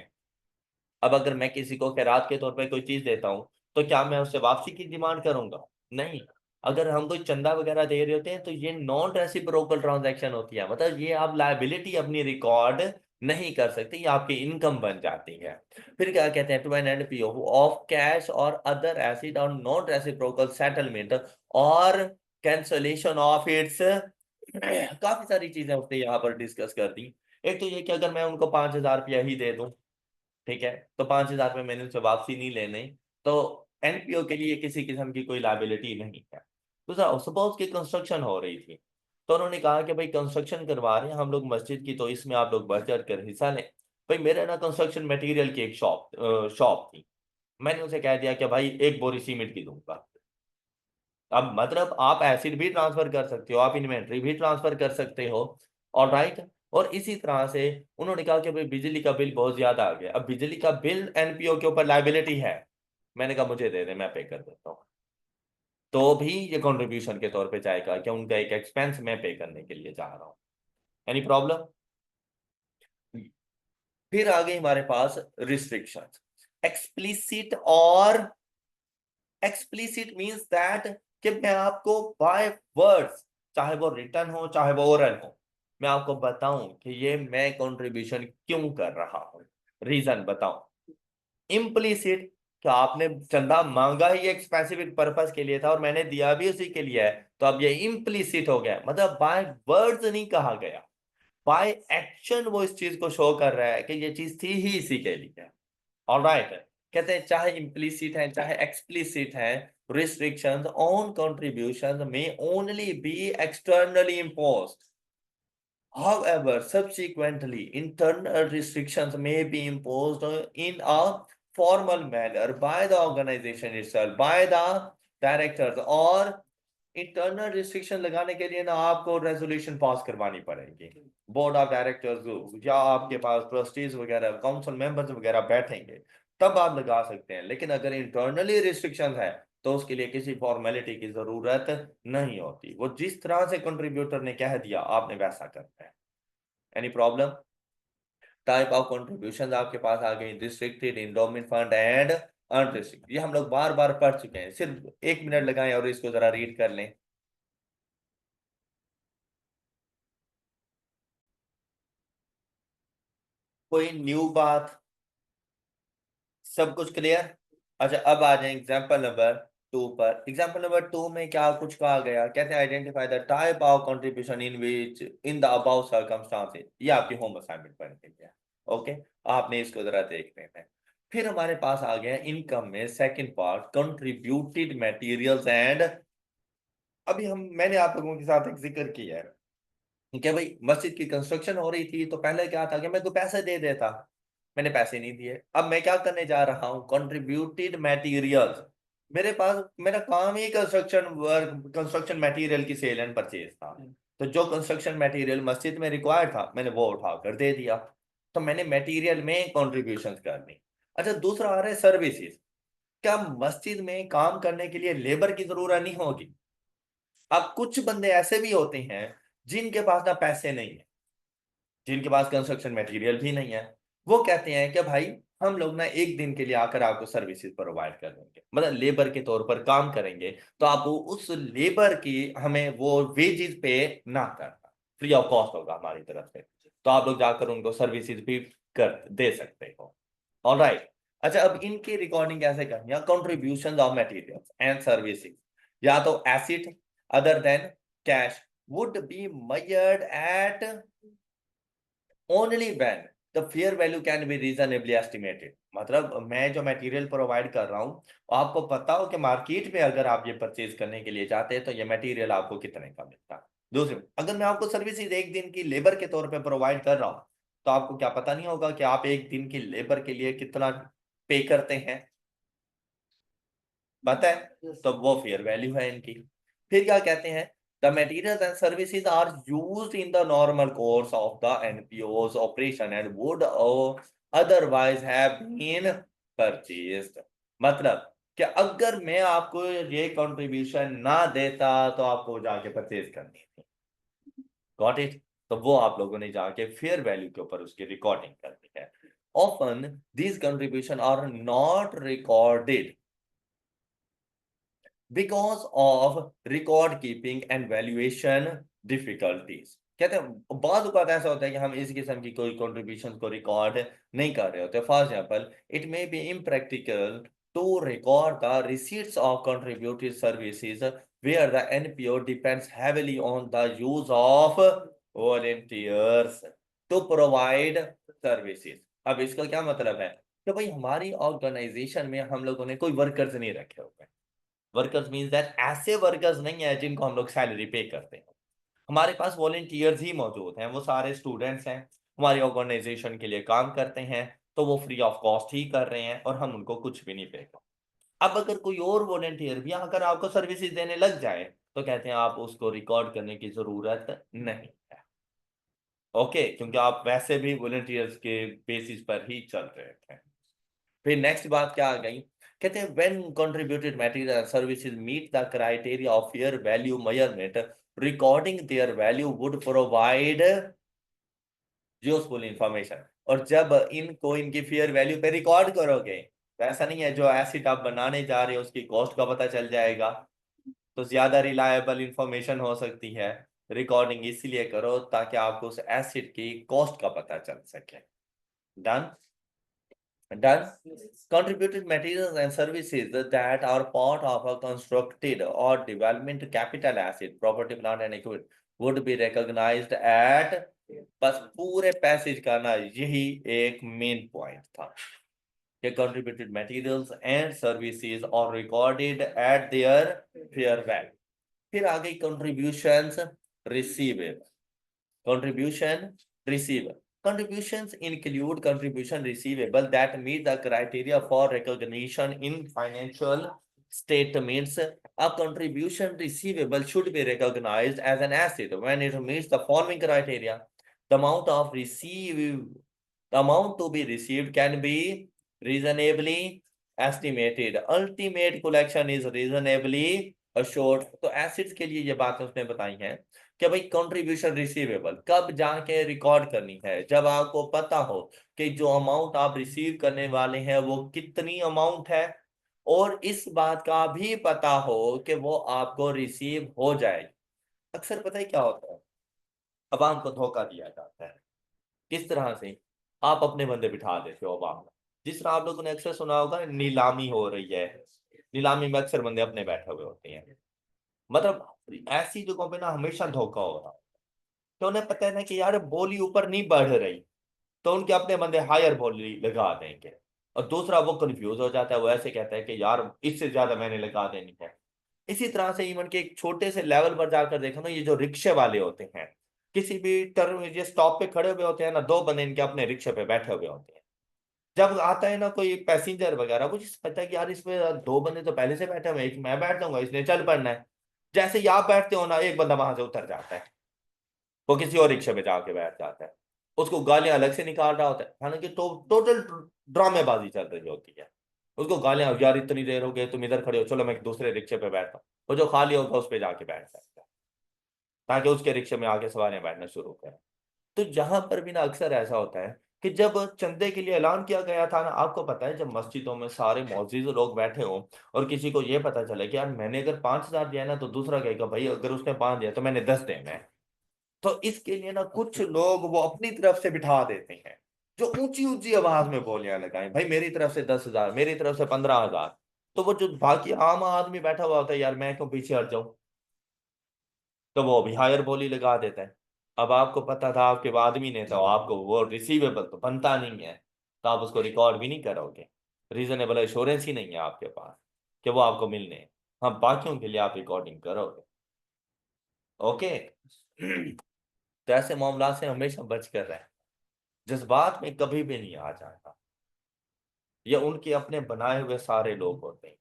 अब अगर मैं किसी को खैरात के तौर पे कोई चीज देता हूं, तो क्या मैं उससे वापसी की डिमांड करूंगा? नहीं। अगर हम कोई चंदा वगैरह दे रहे होते हैं तो ये नॉन रेसिप्रोकल ट्रांजैक्शन होती है, मतलब ये आप लायबिलिटी अपनी रिकॉर्ड नहीं कर सकते, ये आपकी इनकम बन जाती है। फिर क्या कहते हैं, to an and PO of cash और अदर एसिड और नॉन रेसिप्रोकल सेटलमेंट और कैंसलेशन ऑफ इट्स। काफी सारी चीजें उसने यहाँ पर डिस्कस कर दी। एक तो ये कि अगर मैं उनको 5,000 रुपया ही दे दूं, ठीक है, तो 5,000 रुपये मैंने उनसे वापसी नहीं लेने, तो एनपीओ के लिए किसी किस्म की कोई लाइबिलिटी नहीं है। तो सपोज की कंस्ट्रक्शन हो रही थी, तो उन्होंने कहा कि भाई कंस्ट्रक्शन करवा रहे हैं हम लोग मस्जिद की, तो इसमें आप लोग बढ़ चढ़ कर हिस्सा लें। भाई मेरे ना कंस्ट्रक्शन मटेरियल की एक शॉप थी, मैंने उसे कह दिया कि भाई एक बोरी सीमेंट की दूंगा। अब मतलब आप एसिड भी ट्रांसफर कर सकते हो, आप इन्वेंट्री भी ट्रांसफर कर सकते हो। और राइट, और इसी तरह से उन्होंने कहा कि भाई बिजली का बिल बहुत ज्यादा आ गया, अब बिजली का बिल एनपीओ के ऊपर लाइबिलिटी है, मैंने कहा मुझे दे दे मैं पे कर देता हूँ, तो भी ये कंट्रीब्यूशन के तौर पे जाएगा कि उनका एक एक्सपेंस मैं पे करने के लिए जा रहा हूँ। Any problem? फिर आ गई हमारे पास रिस्ट्रिक्शंस। एक्सप्लिसिट और एक्सप्लिसिट मींस दैट कि मैं आपको बाय वर्ड्स, चाहे वो रिटर्न हो चाहे वो ओरल हो, मैं आपको बताऊं कि ये मैं कंट्रीब्यूशन क्यों कर रहा हूं, रीजन बताऊं। इम्प्लिसिट, क्या आपने चंदा मांगा ही एक स्पेसिफिक पर्पस के लिए था और मैंने दिया भी उसी के लिए है, तो अब ये इम्प्लिसिट हो गया, मतलब बाय वर्ड्स नहीं कहा गया, बाय एक्शन वो इस चीज को शो कर रहा है कि ये चीज थी ही इसी के लिए। ऑलराइट, कहते हैं चाहे इम्प्लिसिट है चाहे एक्सप्लिसिट है, restrictions on contributions may only be externally imposed. However, subsequently, internal restrictions may be imposed in a formal manner by the organization itself, by the directors, और इंटरनल रिस्ट्रिक्शन लगाने के लिए ना आपको रेजोल्यूशन पास करवानी पड़ेगी, बोर्ड ऑफ डायरेक्टर्स या आपके पास ट्रस्टीज वगैरह काउंसिल मेंबर्स वगैरह बैठेंगे, तब आप लगा सकते हैं। लेकिन अगर इंटरनली रिस्ट्रिक्शन है तो उसके लिए किसी फॉर्मेलिटी की जरूरत नहीं होती, वो जिस तरह से कंट्रीब्यूटर ने कह दिया आपने वैसा करना है। Any problem? Type of contribution आपके पास आ गई, restricted, endowment fund and unrestricted. ये हम लोग बार बार पढ़ चुके हैं, सिर्फ 1 मिनट लगाएं और इसको जरा रीड कर लें। कोई न्यू बात? सब कुछ क्लियर? अच्छा, अब आ जाए एग्जाम्पल नंबर 2 पर। एग्जाम्पल नंबर 2 में क्या कुछ कहा गया, कहते हैं identify the type of contribution in which in the above circumstances. ये आपकी होम असाइनमेंट बन गई है। ओके, आपने इसको जरा देख लेना है। फिर हमारे पास आ गया इनकम में second part, contributed materials and. अभी मैंने आप लोगों के साथ एक जिक्र किया है कि भाई मस्जिद की कंस्ट्रक्शन हो रही थी तो पहले क्या था कि मैं तो पैसे दे देता, मैंने पैसे नहीं दिए। अब मैं क्या करने जा रहा हूँ, कंट्रीब्यूटेड मटेरियल्स। मेरे पास मेरा काम ही कंस्ट्रक्शन वर्क, कंस्ट्रक्शन मटेरियल की सेल एंड परचेज था, तो जो कंस्ट्रक्शन मटेरियल मस्जिद में रिक्वायर्ड था मैंने वो उठा कर दे दिया, तो मैंने मटेरियल में कॉन्ट्रीब्यूशन कर दी। अच्छा, दूसरा आ रहा है सर्विसेज। क्या मस्जिद में काम करने के लिए लेबर की जरूरत नहीं होगी? अब कुछ बंदे ऐसे भी होते हैं जिनके पास ना पैसे नहीं है, जिनके पास कंस्ट्रक्शन मटेरियल भी नहीं है, वो कहते हैं कि भाई हम लोग ना एक दिन के लिए आकर आपको सर्विसेज प्रोवाइड कर देंगे, मतलब लेबर के तौर पर काम करेंगे, तो आप उस लेबर की हमें वो वेजेस पे ना करना, फ्री ऑफ कॉस्ट होगा हमारी तरफ से, तो आप लोग जाकर उनको सर्विसेज भी कर दे सकते हो। ऑलराइट, अच्छा अब इनकी रिकॉर्डिंग कैसे करनी है, contribution of materials and services, या तो acid other than cash would be measured at only when the fair value can be reasonably estimated। मतलब मैं जो मटेरियल प्रोवाइड कर रहा हूँ, आपको पता हो कि मार्केट में अगर आप ये परचेज करने के लिए जाते हैं तो ये मटेरियल आपको कितने का मिलता है। दूसरी, अगर मैं आपको सर्विसेज एक दिन की लेबर के तौर पे प्रोवाइड कर रहा हूँ, तो आपको क्या पता नहीं होगा कि आप एक दिन की लेबर के लिए कितना पे करते हैं, पता है, तो वो फेयर वैल्यू है इनकी। फिर क्या कहते हैं, the materials and services are used in the normal course of the NPO's operation and would otherwise have been purchased. मतलब कि अगर मैं आपको ये कंट्रीब्यूशन ना देता तो आपको जाके परचेज करनी थी। Got it? तो वो आप लोगों ने जाके फेयर वैल्यू के ऊपर उसकी रिकॉर्डिंग करनी है। Often these contribution are not recorded because of record keeping and valuation difficulties। कहते हैं बाद औक़ात ऐसा होता है कि हम इस किस्म की कोई कंट्रीब्यूशन को रिकॉर्ड नहीं कर रहे होते। For example, it may be impractical to record the receipts of contributed services where the NPO depends heavily on the use of volunteers to provide services। अब इसका क्या मतलब है कि भाई हमारी ऑर्गेनाइजेशन में हम लोगों ने कोई वर्कर्स नहीं रखे हुए। वर्कर्स मींस दैट ऐसे वर्कर्स नहीं है जिनको हम लोग सैलरी पे करते हैं, हमारे पास वॉलंटियर्स ही मौजूद हैं, वो सारे स्टूडेंट्स हैं, हमारी ऑर्गेनाइजेशन के लिए काम करते हैं, तो वो फ्री ऑफ कॉस्ट ही कर रहे हैं और हम उनको कुछ भी नहीं पे कर। अब अगर कोई और वॉलंटियर भी आकर आपको सर्विसेज देने लग जाए तो कहते हैं आप उसको रिकॉर्ड करने की जरूरत नहीं है। ओके, क्योंकि आप वैसे भी वॉलंटियर्स के बेसिस पर ही चल रहे थे। फिर नेक्स्ट बात क्या आ गई, कहते हैं when contributed material and services meet the criteria of fair value measurement, recording their value would provide useful information. और जब इनको इनकी फेयर वैल्यू पे रिकॉर्ड करोगे तो ऐसा नहीं है जो एसिड आप बनाने जा रहे हो उसकी कॉस्ट का पता चल जाएगा, तो ज्यादा रिलायबल इंफॉर्मेशन हो सकती है। रिकॉर्डिंग इसीलिए करो ताकि आपको उस एसिड की कॉस्ट का पता चल सके। Done done. Contributed materials and services that are part of a constructed or development capital asset, property, plant and equipment would be recognized at, बस पूरे पैसेज का ना यही एक मेन पॉइंट था कि contributed materials and services are recorded at their fair value। फिर आ गई contributions receivable। Contribution receivable. Contributions include contribution receivable that meet the criteria for recognition in financial statements. A contribution receivable should be recognized as an asset when it meets the following criteria. The amount to be received can be reasonably estimated. Ultimate collection is reasonably assured. तो एसिड्स के लिए ये बात उसने बताई है कि भाई कंट्रीब्यूशन रिसीवेबल कब जाके रिकॉर्ड करनी है, जब आपको पता हो कि जो अमाउंट आप रिसीव करने वाले हैं वो कितनी अमाउंट है, और इस बात का भी पता हो कि वो आपको रिसीव हो जाएगी। अक्सर पता है क्या होता है, अवाम को धोखा दिया जाता है। किस तरह से? आप अपने बंदे बिठा देते हो अवाम में, जिस तरह आप लोगों ने अक्सर सुना होगा नीलामी हो रही है, नीलामी में अक्सर बंदे अपने बैठे हुए होते हैं। मतलब ऐसी जगहों पे ना हमेशा धोखा हो रहा है, तो उन्हें पता है ना कि यार बोली ऊपर नहीं बढ़ रही, तो उनके अपने बंदे हायर बोली लगा देंगे, और दूसरा वो कंफ्यूज हो जाता है, वो ऐसे कहता है कि यार इससे ज्यादा मैंने लगा देनी है। इसी तरह से इवन के एक छोटे से लेवल पर जाकर देखो ना, ये जो रिक्शे वाले होते हैं, किसी भी टर्म ये स्टॉप पे खड़े हुए होते हैं ना, दो बंदे इनके अपने रिक्शे पे बैठे हुए होते हैं। जब आता है ना कोई पैसेंजर वगैरह, वो जिस पता है कि यार इसमें दो बंदे तो पहले से बैठे हुए हैं, एक मैं बैठ जाऊंगा, इसने चल पड़ना है। जैसे ही आप बैठते हो ना, एक बंदा वहां से उतर जाता है, वो किसी और रिक्शे में जाके बैठ जाता है, उसको गालियां अलग से निकाल रहा होता है, हालांकि तो टोटल ड्रामेबाजी चल रही होती है। उसको गालियां, यार इतनी देर हो गई तुम इधर खड़े हो, चलो मैं दूसरे रिक्शे पे बैठता हूँ। वो जो खाली होगा उस पर जाके बैठ सकता है, ताकि उसके रिक्शे में आके सवारियां बैठना शुरू करें। तो जहां पर भी ना अक्सर ऐसा होता है कि जब चंदे के लिए ऐलान किया गया था ना, आपको पता है जब मस्जिदों में सारे मौजूद लोग बैठे हों और किसी को ये पता चले कि यार मैंने अगर 5,000 दिया ना, तो दूसरा कहेगा भाई अगर उसने 5 दिया तो मैंने 10 देना है। तो इसके लिए ना कुछ लोग वो अपनी तरफ से बिठा देते हैं, जो ऊंची ऊंची आवाज में बोलियां लगाएं, भाई मेरी तरफ से 10,000, मेरी तरफ से 15,000। तो वो जो बाकी आम आदमी बैठा हुआ होता है, यार मैं क्यों पीछे हट जाऊं, तो वो भी हायर बोली लगा देता है। अब आपको पता था आपके आदमी ने, तो आपको वो रिसीवेबल तो बनता नहीं है, तो आप उसको रिकॉर्ड भी नहीं करोगे। रीजनेबल एश्योरेंस ही नहीं है आपके पास कि वो आपको मिलने हैं। हाँ, बाकियों के लिए आप रिकॉर्डिंग करोगे। ओके। तो ऐसे मामला से हमेशा बच कर रहे, जज्बात में कभी भी नहीं आ जाता, ये उनके अपने बनाए हुए सारे लोग होते हैं।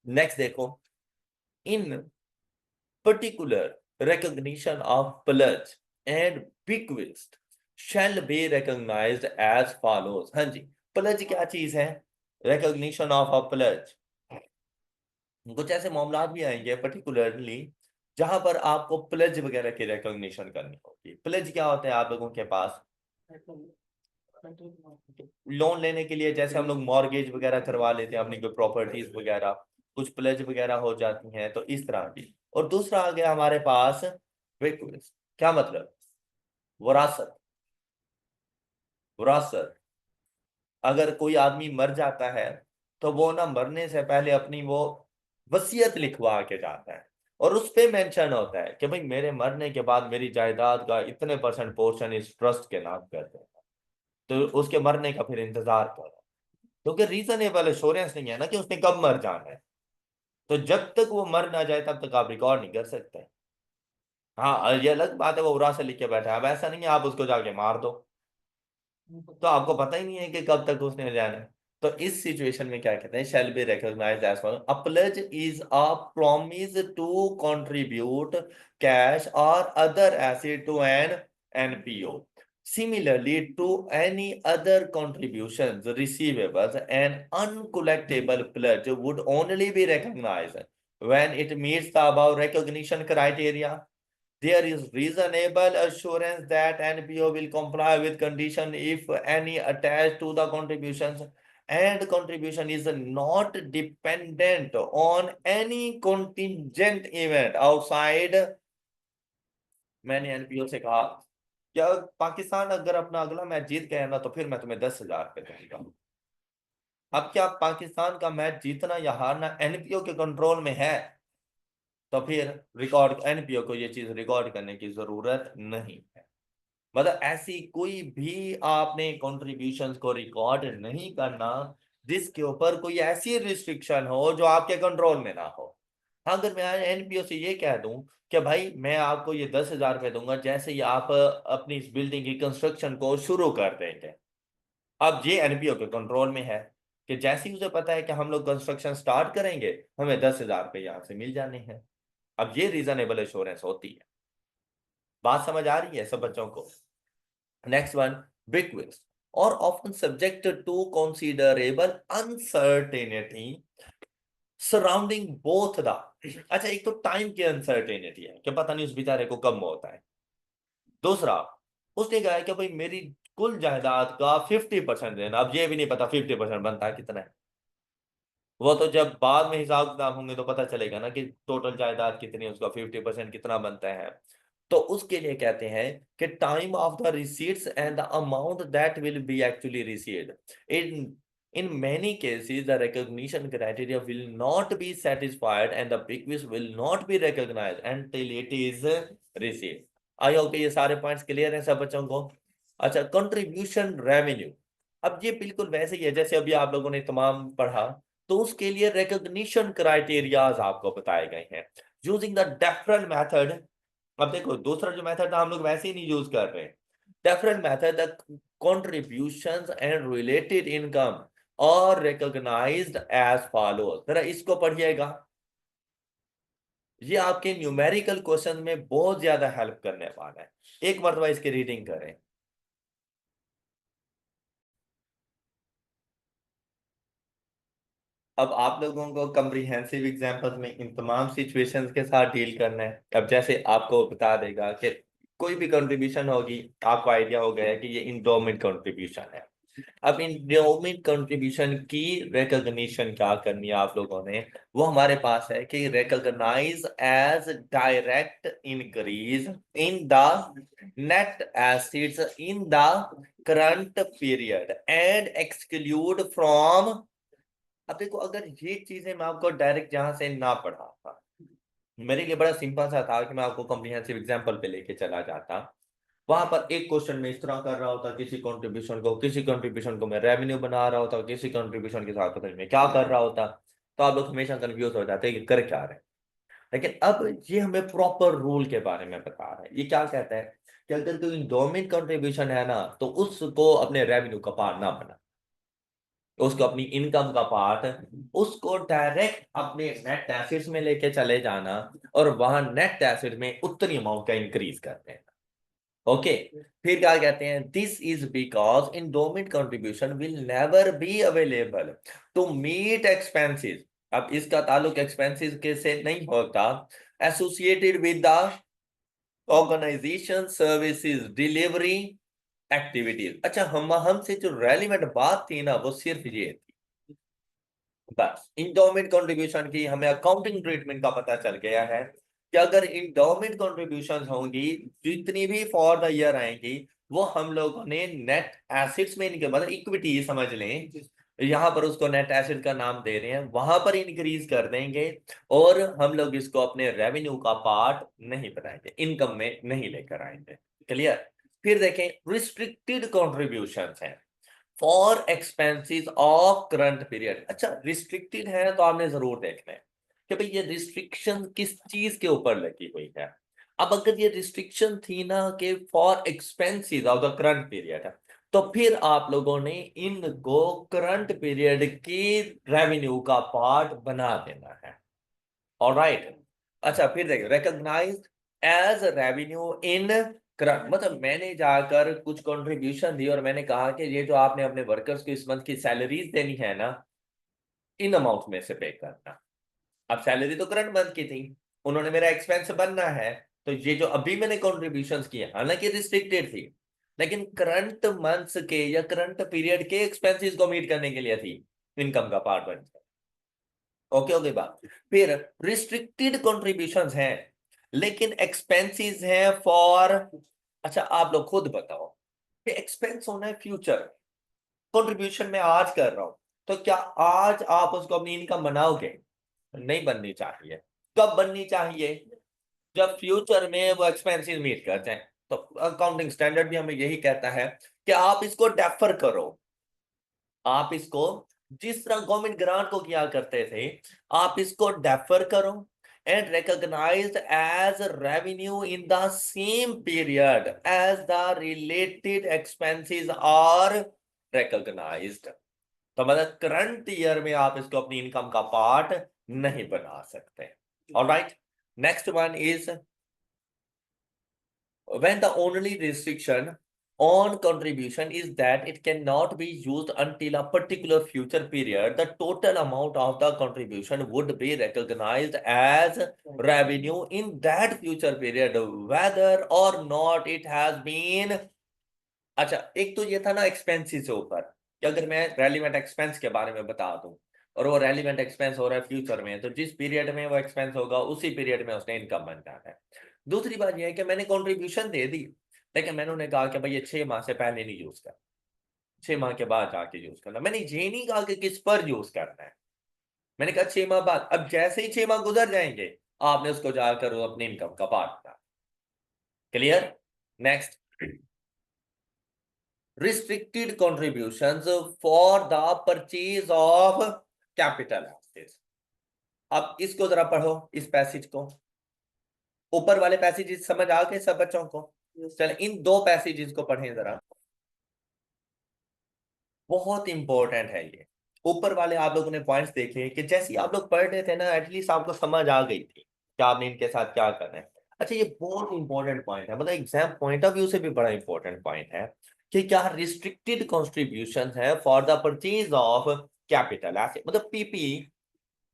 नेक्स्ट देखो, इन particular recognition of pledge and bequest shall be recognized as follows। हाँ जी, pledge क्या चीज है? recognition of a pledge। कुछ ऐसे मामला भी आएंगे पर्टिकुलरली जहां पर आपको प्लेज वगैरह की रिकॉग्निशन करनी होगी। प्लेज क्या होता है आप लोगों के पास? लोन लेने के लिए जैसे हम लोग मॉर्गेज वगैरह करवा लेते हैं अपनी कोई प्रॉपर्टीज वगैरह, कुछ प्लेज वगैरह हो जाती हैं, तो इस तरह की। और दूसरा आ गया हमारे पास bequest। क्या मतलब? विरासत। विरासत, अगर कोई आदमी मर जाता है तो वो ना मरने से पहले अपनी वो वसीयत लिखवा के जाता है, और उस पे मेंशन होता है कि भाई मेरे मरने के बाद मेरी जायदाद का इतने % पोर्शन इस ट्रस्ट के नाम कर देना। तो उसके मरने का फिर इंतजार करो, क्योंकि रीजनेबल एश्योरेंस नहीं है ना कि उसने कब मर जाना है। तो जब तक वो मर ना जाए तब तक आप रिकॉर्ड नहीं कर सकते। हाँ, ये अलग बात है वो उरा से लिख के बैठा है, अब ऐसा नहीं है आप उसको जाके मार दो, तो आपको पता ही नहीं है कि कब तक उसने जाना है। तो इस सिचुएशन में क्या कहते हैं, shall be recognized as following. A pledge is a promise to contribute cash और other asset to an NPO. Similarly to any other contributions, receivables, an uncollectible pledge would only be recognized when it meets the above recognition criteria। there is reasonable assurance that NPO will comply with condition if any attached to the contributions, and contribution is not dependent on any contingent event outside. मैंने एनपीओ से कहा क्या पाकिस्तान अगर अपना अगला मैच जीत गया ना तो फिर मैं तुम्हें 10,000 रुपए दूंगा। अब क्या पाकिस्तान का मैच जीतना या हारना एनपीओ के कंट्रोल में है, तो फिर रिकॉर्ड एनपीओ को ये चीज रिकॉर्ड करने की जरूरत नहीं है। मतलब ऐसी कोई भी आपने कंट्रीब्यूशंस को रिकॉर्ड नहीं करना जिसके ऊपर कोई ऐसी रिस्ट्रिक्शन हो जो आपके कंट्रोल में ना हो। अगर मैं एनपीओ से ये कह दूं कि भाई मैं आपको ये 10,000 रुपए दूंगा जैसे ही आप अपनी इस बिल्डिंग की कंस्ट्रक्शन को शुरू कर देंगे, अब ये एनपीओ के कंट्रोल में है कि जैसे ही उसे पता है कि हम लोग कंस्ट्रक्शन स्टार्ट करेंगे हमें 10,000 रुपए यहां से मिल जाने हैं। अब ये रीजनेबल एश्योरेंस होती है। बात समझ आ रही है सब बच्चों को? Next one, bequest or often subject to considerable uncertainty surrounding both the. अच्छा, एक तो टाइम की अनसर्टेनिटी है कि पता नहीं उस बेचारे को कब मौत आए। दूसरा, उसने कहा है कि भाई मेरी कुल जायदाद का 50% देना। अब ये भी नहीं पता 50% बनता है कितना है, वो तो जब बाद में हिसाब किताब होंगे तो पता चलेगा ना कि टोटल जायदाद कितनी है, उसका 50% कितना बनता है। तो उसके लिए कहते हैं कि time of the receipts and the amount that will be actually received in many cases the recognition criteria will not be satisfied and the bequest will not be recognized until it is received। I hope ये सारे पॉइंट्स क्लियर हैं सब बच्चों को? अच्छा, कंट्रीब्यूशन रेवेन्यू, अब ये बिल्कुल वैसे ही है जैसे अभी आप लोगों ने तमाम पढ़ा। तो उसके लिए रिकॉग्निशन क्राइटेरियाज आपको बताए गए हैं यूजिंग द डेफरल मेथड। अब देखो दूसरा जो मेथड था हम लोग वैसे ही नहीं यूज कर रहे। Deferral method the contributions and related income और रिकॉग्नाइज्ड एज फॉलोज। जरा इसको पढ़िएगा, ये आपके न्यूमेरिकल क्वेश्चन में बहुत ज्यादा हेल्प करने वाला है। एक मरतबा इसकी रीडिंग करें। अब आप लोगों को कम्प्रिहेंसिव एग्जाम्पल्स में इन तमाम सिचुएशंस के साथ डील करना है। अब जैसे आपको बता देगा कि कोई भी कंट्रीब्यूशन होगी, आपको आइडिया हो गया है कि ये इंडोमेंट कंट्रीब्यूशन है। अब इंडोमेंट कंट्रीब्यूशन की रिकॉग्निशन क्या करनी है आप लोगों ने, वो हमारे पास है कि recognise as direct increase in the net assets in the current period and exclude from. अब देखो अगर ये चीजें मैं आपको डायरेक्ट जहां से ना पढ़ा था, मेरे लिए बड़ा सिंपल सा था कि मैं आपको कॉम्प्रिहेंसिव एग्जांपल पे लेके चला जाता। वहां पर एक क्वेश्चन में इस तरह कर रहा होता, किसी कंट्रीब्यूशन को मैं रेवेन्यू बना रहा होता, किसी कंट्रीब्यूशन के साथ पता नहीं मैं क्या कर रहा होता। तो आप लोग हमेशा कंफ्यूज हो जाते हैं कि कर क्या रहे हैं। लेकिन अब ये हमें प्रॉपर रूल के बारे में बता रहा है। ये क्या कहता है कि अगर कोई इंडोमेंट कंट्रीब्यूशन है ना तो उसको अपने रेवेन्यू का पार्ट ना बना, उसको अपनी इनकम का पार्ट, उसको डायरेक्ट अपने नेट एसेट्स में लेके चले जाना और वहां नेट एसेट में उतनी अमाउंट का इंक्रीज कर देना। ओके, फिर क्या कहते हैं, this is because endowment contribution will never be available to meet expenses. अब इसका ताल्लुक एक्सपेंसेस के से नहीं होता associated with the organisation services delivery activities. अच्छा, हमसे जो रेलिवेंट बात थी ना वो सिर्फ ये थी, बस इंडोमेंट कंट्रीब्यूशन की हमें अकाउंटिंग ट्रीटमेंट का पता चल गया है कि अगर इंडोमेंट कंट्रीब्यूशन होंगी जितनी भी फॉर द ईयर आएंगी वो हम लोगों ने नेट एसेट्स में इनके मतलब इक्विटी समझ लें, यहाँ पर उसको नेट एसेट का नाम दे रहे हैं, वहां पर इंक्रीज कर देंगे और हम लोग इसको अपने रेवेन्यू का पार्ट नहीं बनाएंगे, इनकम में नहीं लेकर आएंगे। क्लियर? फिर देखें, रिस्ट्रिक्टेड कॉन्ट्रीब्यूशंस हैं for expenses of current period. अच्छा, रिस्ट्रिक्टेड है तो आपने जरूर देखना है कि भाई ये रिस्ट्रिक्शन किस चीज के ऊपर लगी हुई है। अब अगर ये रिस्ट्रिक्शन थी ना कि for expenses of the current period, तो फिर आप लोगों ने इनको करंट पीरियड की रेवेन्यू का पार्ट बना देना है। ऑलराइट। अच्छा, फिर देखिए, recognised as revenue in current, मतलब मैंने जाकर कुछ कंट्रीब्यूशन दी और मैंने कहा कि ये जो आपने अपने वर्कर्स को इस मंथ की सैलरीज देनी है ना, इन अमाउंट में से पे करना। अब सैलरी तो करंट मंथ की थी, उन्होंने मेरा एक्सपेंस बनना है, तो ये जो अभी मैंने कॉन्ट्रीब्यूशंस किए हालांकि रिस्ट्रिक्टेड थी, लेकिन करंट मंथ्स के या करंट पीरियड के एक्सपेंसेस को मीट करने के लिए थी, इनकम का पार्ट बन गया। ओके ओके बात। फिर रिस्ट्रिक्टेड कॉन्ट्रीब्यूशंस हैं लेकिन एक्सपेंसेस हैं फॉर, अच्छा आप लोग खुद बताओ कि एक्सपेंस होना है फ्यूचर, कंट्रीब्यूशन मैं आज कर रहा हूं, तो क्या आज आप उसको अपनी इनकम बनाओगे? नहीं बननी चाहिए। कब बननी चाहिए? जब फ्यूचर में वो एक्सपेंसेस मीट कर जाए। तो अकाउंटिंग स्टैंडर्ड भी हमें यही कहता है कि आप इसको डेफर करो, आप इसको जिस तरह गवर्नमेंट ग्रांट को किया करते थे, आप इसको डेफर करो and recognised as revenue in the same period as the related expenses are recognised. तो मतलब करंट ईयर में आप इसको अपनी इनकम का पार्ट नहीं बना सकते। Alright, next one is when the only restriction on contribution is that it cannot be used until a particular future period, the total amount of the contribution would be recognized as revenue in that future period whether or not it has been। अच्छा, एक तो ये था ना एक्सपेंसेस से ऊपर कि अगर मैं रेलिवेंट एक्सपेंस के बारे में बता दूं और वो रेलिवेंट एक्सपेंस हो रहा है फ्यूचर में, तो जिस पीरियड में वो एक्सपेंस होगा उसी पीरियड में उसने इनकम बन जाना है। दूसरी बात यह है कि मैंने कंट्रीब्यूशन दे दी, लेकिन मैंने उन्हें कहा कि भाई ये 6 माह से पहले नहीं यूज कर, 6 माह के बाद जाके यूज करना। मैंने ये नहीं कहा कि किस पर यूज करना है, मैंने कहा 6 माह बाद। अब जैसे ही 6 माह गुजर जाएंगे आपने उसको जाकर अपनी इनकम का पार्ट बना। Clear? Next, restricted contributions for the purchase of capital assets। अब इसको जरा पढ़ो, इस पैसेज को, ऊपर वाले पैसेज समझ आ गए सब बच्चों को? चलो इन दो पैसेजेस को पढ़ें जरा, बहुत इंपॉर्टेंट है ये। ऊपर वाले आप लोगों ने पॉइंट्स देखे कि जैसे ही आप लोग पढ़ रहे थे ना, एटलीस्ट आपको समझ आ गई थी कि आपने इनके साथ क्या करना है। अच्छा, ये बहुत इंपॉर्टेंट पॉइंट है, मतलब एग्जाम पॉइंट ऑफ व्यू से भी बड़ा इंपॉर्टेंट पॉइंट है कि क्या रिस्ट्रिक्टेड कॉन्ट्रीब्यूशन है for the purchase of capital asset, मतलब पीपी,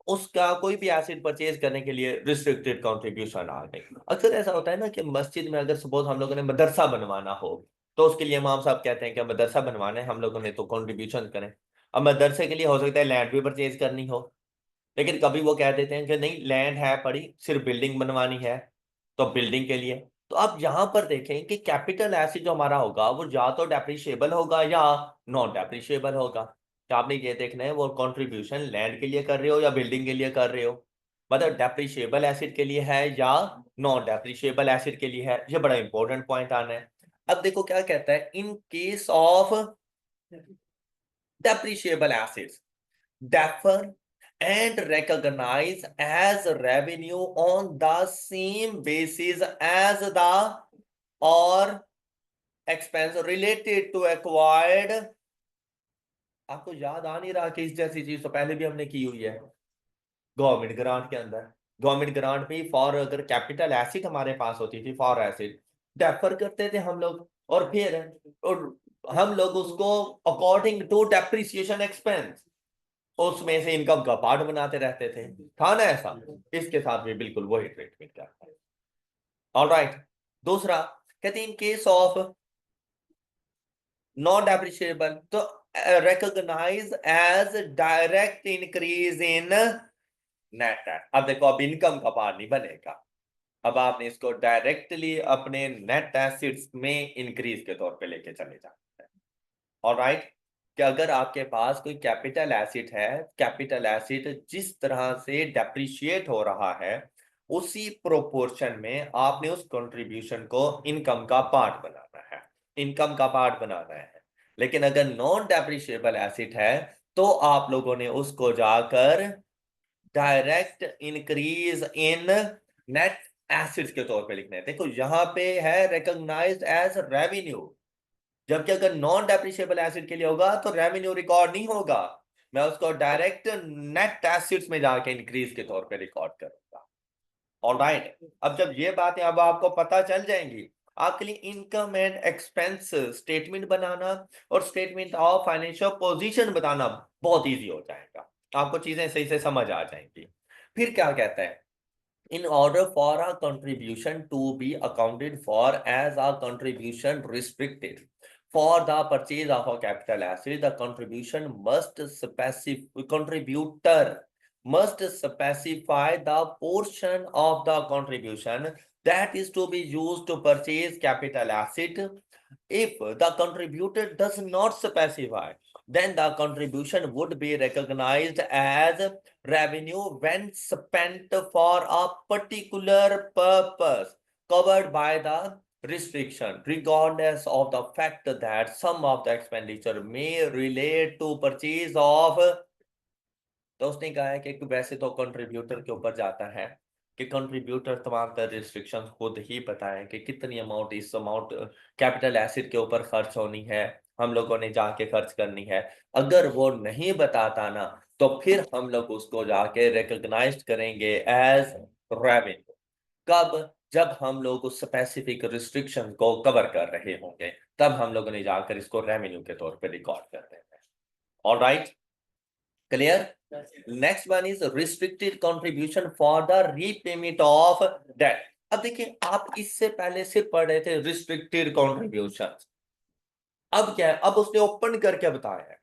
उसका कोई भी एसेट परचेज करने के लिए रिस्ट्रिक्टेड कंट्रीब्यूशन आ गई। अक्सर ऐसा होता है ना कि मस्जिद में अगर सपोज हम लोगों ने मदरसा बनवाना हो, तो उसके लिए इमाम साहब कहते हैं कि मदरसा बनवाना है हम लोगों ने, तो कंट्रीब्यूशन करें। अब मदरसे के लिए हो सकता है लैंड भी परचेज करनी हो, लेकिन कभी वो कह देते हैं कि नहीं लैंड है पड़ी, सिर्फ बिल्डिंग बनवानी है, तो बिल्डिंग के लिए। तो आप यहाँ पर देखें कि कैपिटल एसेट जो हमारा होगा वो या तो डेप्रिशिएबल होगा या नॉन डेप्रिशिएबल होगा। तो आपने ये देखना है वो कंट्रीब्यूशन लैंड के लिए कर रहे हो या बिल्डिंग के लिए कर रहे हो, मतलब डेप्रिशिएबल एसेट के लिए है या नॉन डेप्रिशिएबल एसेट के लिए है। ये बड़ा इंपॉर्टेंट पॉइंट आना है। अब देखो क्या कहता है, इन case of depreciable assets defer and recognize as revenue on the same basis as the or expense related to acquired। आपको याद आ नहीं रहा कि इस जैसी चीज तो पहले भी हमने की हुई है गवर्नमेंट ग्रांट के अंदर। गवर्नमेंट ग्रांट में फॉर अगर कैपिटल एसिड हमारे पास होती थी, फॉर एसिड डेफर करते थे हम लोग, और फिर और हम लोग उसको अकॉर्डिंग टू डेप्रिसिएशन एक्सपेंस उसमें से इनकम का पार्ट बनाते रहते थे। था ना ऐसा? इसके साथ भी बिल्कुल वही ट्रीटमेंट करता है। ऑलराइट, दूसरा कहते हैं in case of non depreciable तो recognize as direct increase in net. अब देखो अब इनकम का पार्ट नहीं बनेगा, अब आपने इसको डायरेक्टली अपने नेट एसेट्स में इंक्रीज के तौर पे लेके चले जाते हैं। ऑलराइट, कि अगर आपके पास कोई कैपिटल एसेट है, कैपिटल एसेट जिस तरह से डेप्रिशिएट हो रहा है उसी प्रोपोर्शन में आपने उस कंट्रीब्यूशन को इनकम का पार्ट बनाना है, इनकम का पार्ट बनाना है। लेकिन अगर नॉन डेप्रिशिएबल एसेट है तो आप लोगों ने उसको जाकर direct increase in net assets के तौर पे लिखना है। देखो यहाँ पे है रिकॉग्नाइज्ड एज रेवेन्यू, जबकि अगर नॉन डेप्रिशिएबल एसेट के लिए होगा तो रेवेन्यू रिकॉर्ड नहीं होगा, मैं उसको डायरेक्ट नेट एसेट्स में जाके इंक्रीज के तौर पे रिकॉर्ड करूंगा। ऑलराइट, अब जब ये बातें अब आपको पता चल जाएंगी, आपके लिए इनकम एंड एक्सपेंस स्टेटमेंट बनाना और स्टेटमेंट ऑफ फाइनेंशियल पोजीशन बताना बहुत इजी हो जाएगा, आपको चीजें सही से समझ आ जाएंगी। फिर क्या कहता है, in order for a contribution to be accounted for as a contribution restricted for the purchase of a capital asset, the contribution must specify contributor must specify the portion of the contribution that is to be used to purchase capital asset. If the contributor does not specify, then the contribution would be recognized as revenue when spent for a particular purpose covered by the restriction, regardless of the fact that some of the expenditure may relate to purchase of। तो उसने कहा है कि वैसे तो कंट्रीब्यूटर के ऊपर जाता है कि कंट्रीब्यूटर तमाम तरह रिस्ट्रिक्शंस खुद ही बताएं कि कितनी अमाउंट इस अमाउंट कैपिटल एसिड के ऊपर खर्च होनी है, हम लोगों ने जाके खर्च करनी है। अगर वो नहीं बताता ना तो फिर हम लोग उसको जाके रिकॉग्नाइज करेंगे एज रेवेन्यू। कब? जब हम लोग उस स्पेसिफिक रिस्ट्रिक्शन को कवर कर रहे होंगे, तब हम लोगों ने जाकर इसको रेवेन्यू के तौर पे रिकॉर्ड कर देना है। Alright, clear? Next one is restricted contribution for the repayment of debt. अब देखिए, आप इससे पहले सिर्फ पढ़ रहे थे रिस्ट्रिक्टेड कंट्रीब्यूशन, अब क्या है, अब उसने ओपन करके बताया है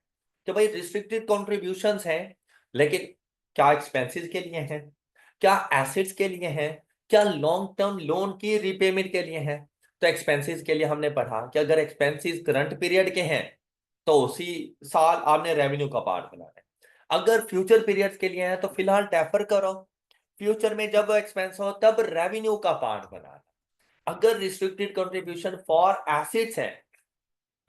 कि भाई रिस्ट्रिक्टेड कंट्रीब्यूशंस हैं, लेकिन क्या एक्सपेंसेस के लिए हैं, क्या एसेट्स के लिए हैं, क्या लॉन्ग टर्म लोन की रीपेमेंट के लिए हैं। तो एक्सपेंसेस के लिए हमने पढ़ा कि अगर एक्सपेंसेस करंट पीरियड के हैं तो उसी साल आपने रेवेन्यू का पार्ट बनाना है। अगर फ्यूचर पीरियड्स के लिए है तो फिलहाल डेफर करो, फ्यूचर में जब एक्सपेंस हो तब रेवेन्यू का पार्ट बनाना। अगर रिस्ट्रिक्टेड कंट्रीब्यूशन फॉर एसेट्स है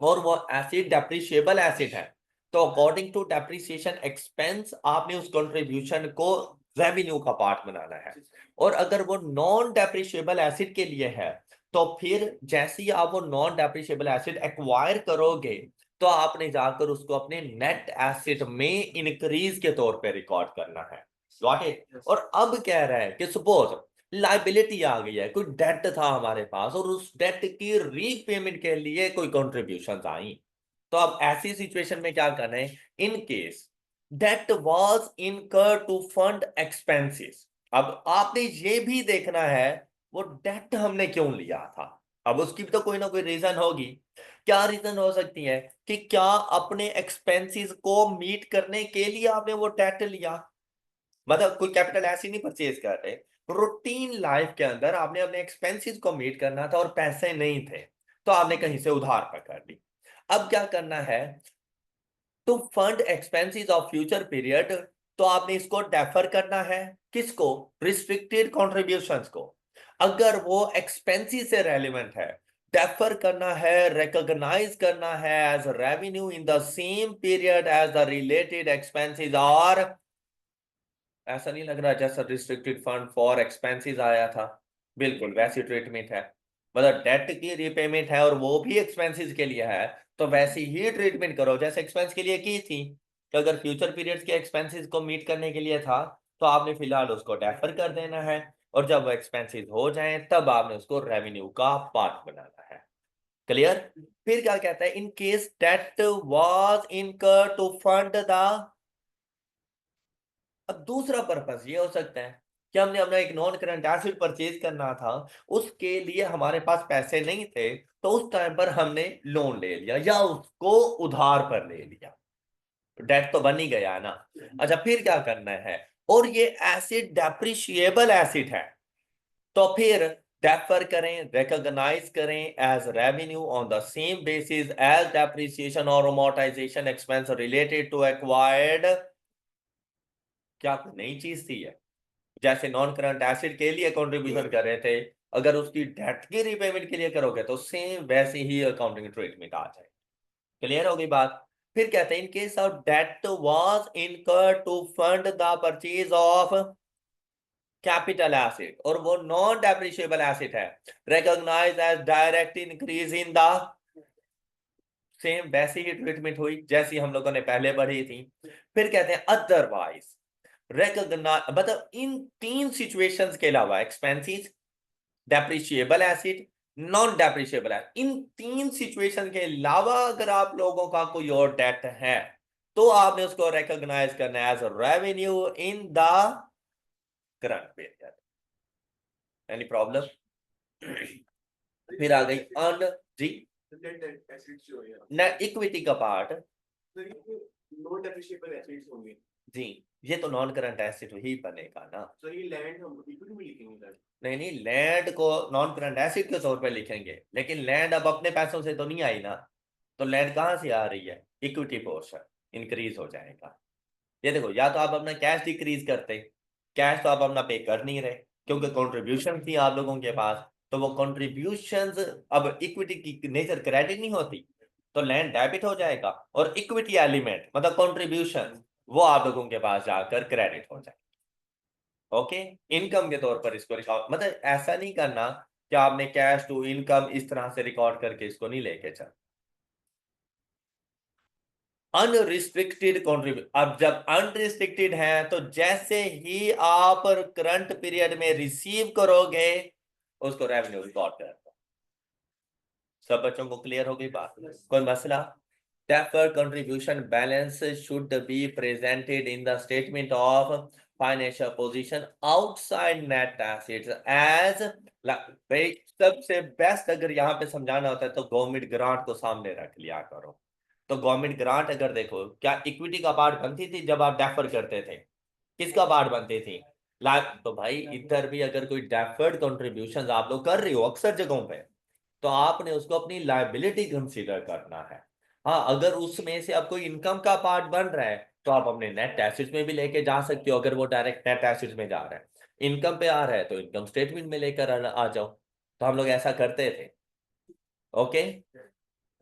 और वो एसिड डेप्रिशिएबल एसिड है तो अकॉर्डिंग टू डेप्रिसिएशन एक्सपेंस आपने उस कंट्रीब्यूशन को रेवेन्यू का पार्ट बनाना है। और अगर वो नॉन डेप्रिशिएबल एसिड के लिए है तो फिर जैसे ही आप वो नॉन डेप्रिशिएबल एसिड एक्वायर करोगे तो आपने जाकर उसको अपने नेट एसिड में इंक्रीज के तौर पे रिकॉर्ड करना है। Got it? और अब कह रहा है कि सपोज लाइबिलिटी आ गई है, कोई डेट था हमारे पास और उस डेट की रीपेमेंट के लिए कोई कॉन्ट्रीब्यूशन आई, तो अब ऐसी सिचुएशन में क्या करना है? इन केस डेट वाज इनकर टू फंड एक्सपेंसेस, अब आपने ये भी देखना है वो डेट हमने क्यों लिया था। अब उसकी भी तो कोई ना कोई रीजन होगी। क्या रीजन हो सकती है कि क्या अपने एक्सपेंसेस को मीट करने के लिए आपने वो डेट लिया, मतलब कोई कैपिटल ऐसे नहीं परचेज कर रहे, रूटीन लाइफ के अंदर आपने अपने एक्सपेंसेस को मीट करना था और पैसे नहीं थे तो आपने कहीं से उधार पकड़ ली। अब क्या करना है? To fund expenses of future period, तो आपने इसको डेफर करना है। किसको? रिस्ट्रिक्टेड कॉन्ट्रीब्यूशंस को। अगर वो एक्सपेंसेस से रेलिवेंट है, डेफर करना है, रिकॉग्नाइज करना है as revenue in the same period as the related expenses. और ऐसा नहीं लग रहा जैसा रिस्ट्रिक्टेड फंड फॉर एक्सपेंसेस आया था, बिल्कुल वैसी ट्रीटमेंट है, मतलब डेट की रीपेमेंट है और वो भी एक्सपेंसेस के लिए है, तो वैसी ही ट्रीटमेंट करो जैसे एक्सपेंस के लिए की थी। तो अगर फ्यूचर पीरियड्स के एक्सपेंसेस को मीट करने के लिए था तो आपने फिलहाल उसको डेफर कर देना है, और जब वो एक्सपेंसेस हो जाएं तब आपने उसको रेवेन्यू का पार्ट बनाना है। क्लियर? फिर क्या कहता है? इन केस डेट वाज इनकर टू फंड द, अब दूसरा पर्पस ये हो सकता है कि हमने अपना एक नॉन करंट एसेट परचेज करना था, उसके लिए हमारे पास पैसे नहीं थे तो उस टाइम पर हमने लोन ले लिया या उसको उधार पर ले लिया, डेट तो बन ही गया है ना। अच्छा, फिर क्या करना है? और ये एसिड डेप्रिशिएबल एसिड है तो फिर डेफर करें, रिकॉग्नाइज करें as revenue on the same basis as depreciation और amortization expense related to acquired. क्या कोई नई चीज थी है? जैसे नॉन करंट एसिड के लिए कंट्रीब्यूशन कर रहे थे, अगर उसकी डेट की रीपेमेंट के लिए करोगे तो सेम वैसे ही अकाउंटिंग ट्रीटमेंट आ जाए। क्लियर होगी बात? फिर कहते हैं in case of debt was incurred to fund the purchase of capital asset और वो नॉन डेप्रिशिएबल एसिड है, recognise as direct increase in the, same वैसी ही ट्रीटमेंट हुई जैसी हम लोगों ने पहले पढ़ी थी। फिर कहते हैं अदरवाइज रिकॉग्नाइज, मतलब इन तीन सिचुएशंस के अलावा expenses, depreciable asset, non depreciable asset, इन तीन सिचुएशन के अलावा अगर आप लोगों का कोई और डेट है तो आपने उसको रिकॉग्नाइज करना है as revenue in the current period. Any problem? फिर आ गई अन जी ना इक्विटी का पार्ट नॉन डेप्रिशिएबल एसेट्स होंगे जी, ये तो नॉन करंट एसेट ही बनेगा ना। सर ये लैंड हम इक्विटी में लिखेंगे सर नहीं, लैंड को नॉन करंट एसेट के तौर पे लिखेंगे, लेकिन लैंड अब अपने पैसों से तो नहीं आई ना, तो लैंड कहाँ से आ रही है? इक्विटी पोर्शन इंक्रीज हो जाएगा। ये देखो, या तो आप अपना कैश डिक्रीज करते, कैश तो आप अपना पे कर नहीं रहे क्योंकि कंट्रीब्यूशन थी आप लोगों के पास, तो वो कंट्रीब्यूशंस अब इक्विटी की नेचर क्रेडिट नहीं होती, तो लैंड डेबिट हो जाएगा और इक्विटी एलिमेंट मतलब कंट्रीब्यूशन वो आप लोगों के पास जाकर क्रेडिट हो जाएगा। ओके, इनकम के तौर पर इसको रिकॉर्ड, मतलब ऐसा नहीं करना कि आपने कैश टू इनकम इस तरह से रिकॉर्ड करके इसको नहीं लेके चल। अनरिस्ट्रिक्टेड कॉन्ट्रीब्यूट, अब जब अनरिस्ट्रिक्टेड है तो जैसे ही आप करंट पीरियड में रिसीव करोगे उसको रेवेन्यू रिकॉर्ड कर दो। सब बच्चों को क्लियर हो गई बात? कोई मसला? Deferred contribution balance should be presented in the statement of financial position outside net assets as भाई सबसे बेस्ट अगर यहाँ पे समझाना होता है तो गवर्नमेंट ग्रांट को सामने रख लिया करो। तो गवर्नमेंट ग्रांट अगर देखो, क्या इक्विटी का पार्ट बनती थी जब आप डेफर करते थे? किसका पार्ट बनती थी? तो भाई इधर भी अगर कोई डेफर्ड कॉन्ट्रीब्यूशन आप लोग कर रही हो अक्सर जगहों पे, तो आपने उसको अपनी लायबिलिटी कंसीडर करना है। हाँ, अगर उसमें से अब कोई इनकम का पार्ट बन रहा है तो आप अपने नेट एसेट्स में भी लेके जा सकते हो, अगर वो डायरेक्ट नेट एसेट्स में जा रहा है। इनकम पे आ रहा है तो इनकम स्टेटमेंट में लेकर आ जाओ। तो हम लोग ऐसा करते थे। ओके,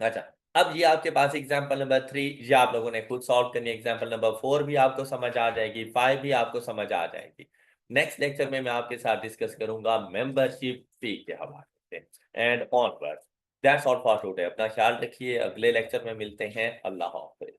अच्छा, अब ये आपके पास एग्जांपल नंबर 3 ये आप लोगों ने खुद सॉल्व करनी है। एग्जांपल नंबर 4 भी आपको समझ आ जाएगी, 5 भी आपको समझ आ जाएगी। नेक्स्ट लेक्चर में मैं आपके साथ डिस्कस करूंगा मेंबरशिप फी के हवाले से and onward. That's all for today. अपना ख्याल रखिए, अगले लेक्चर में मिलते हैं। अल्लाह हाफिज।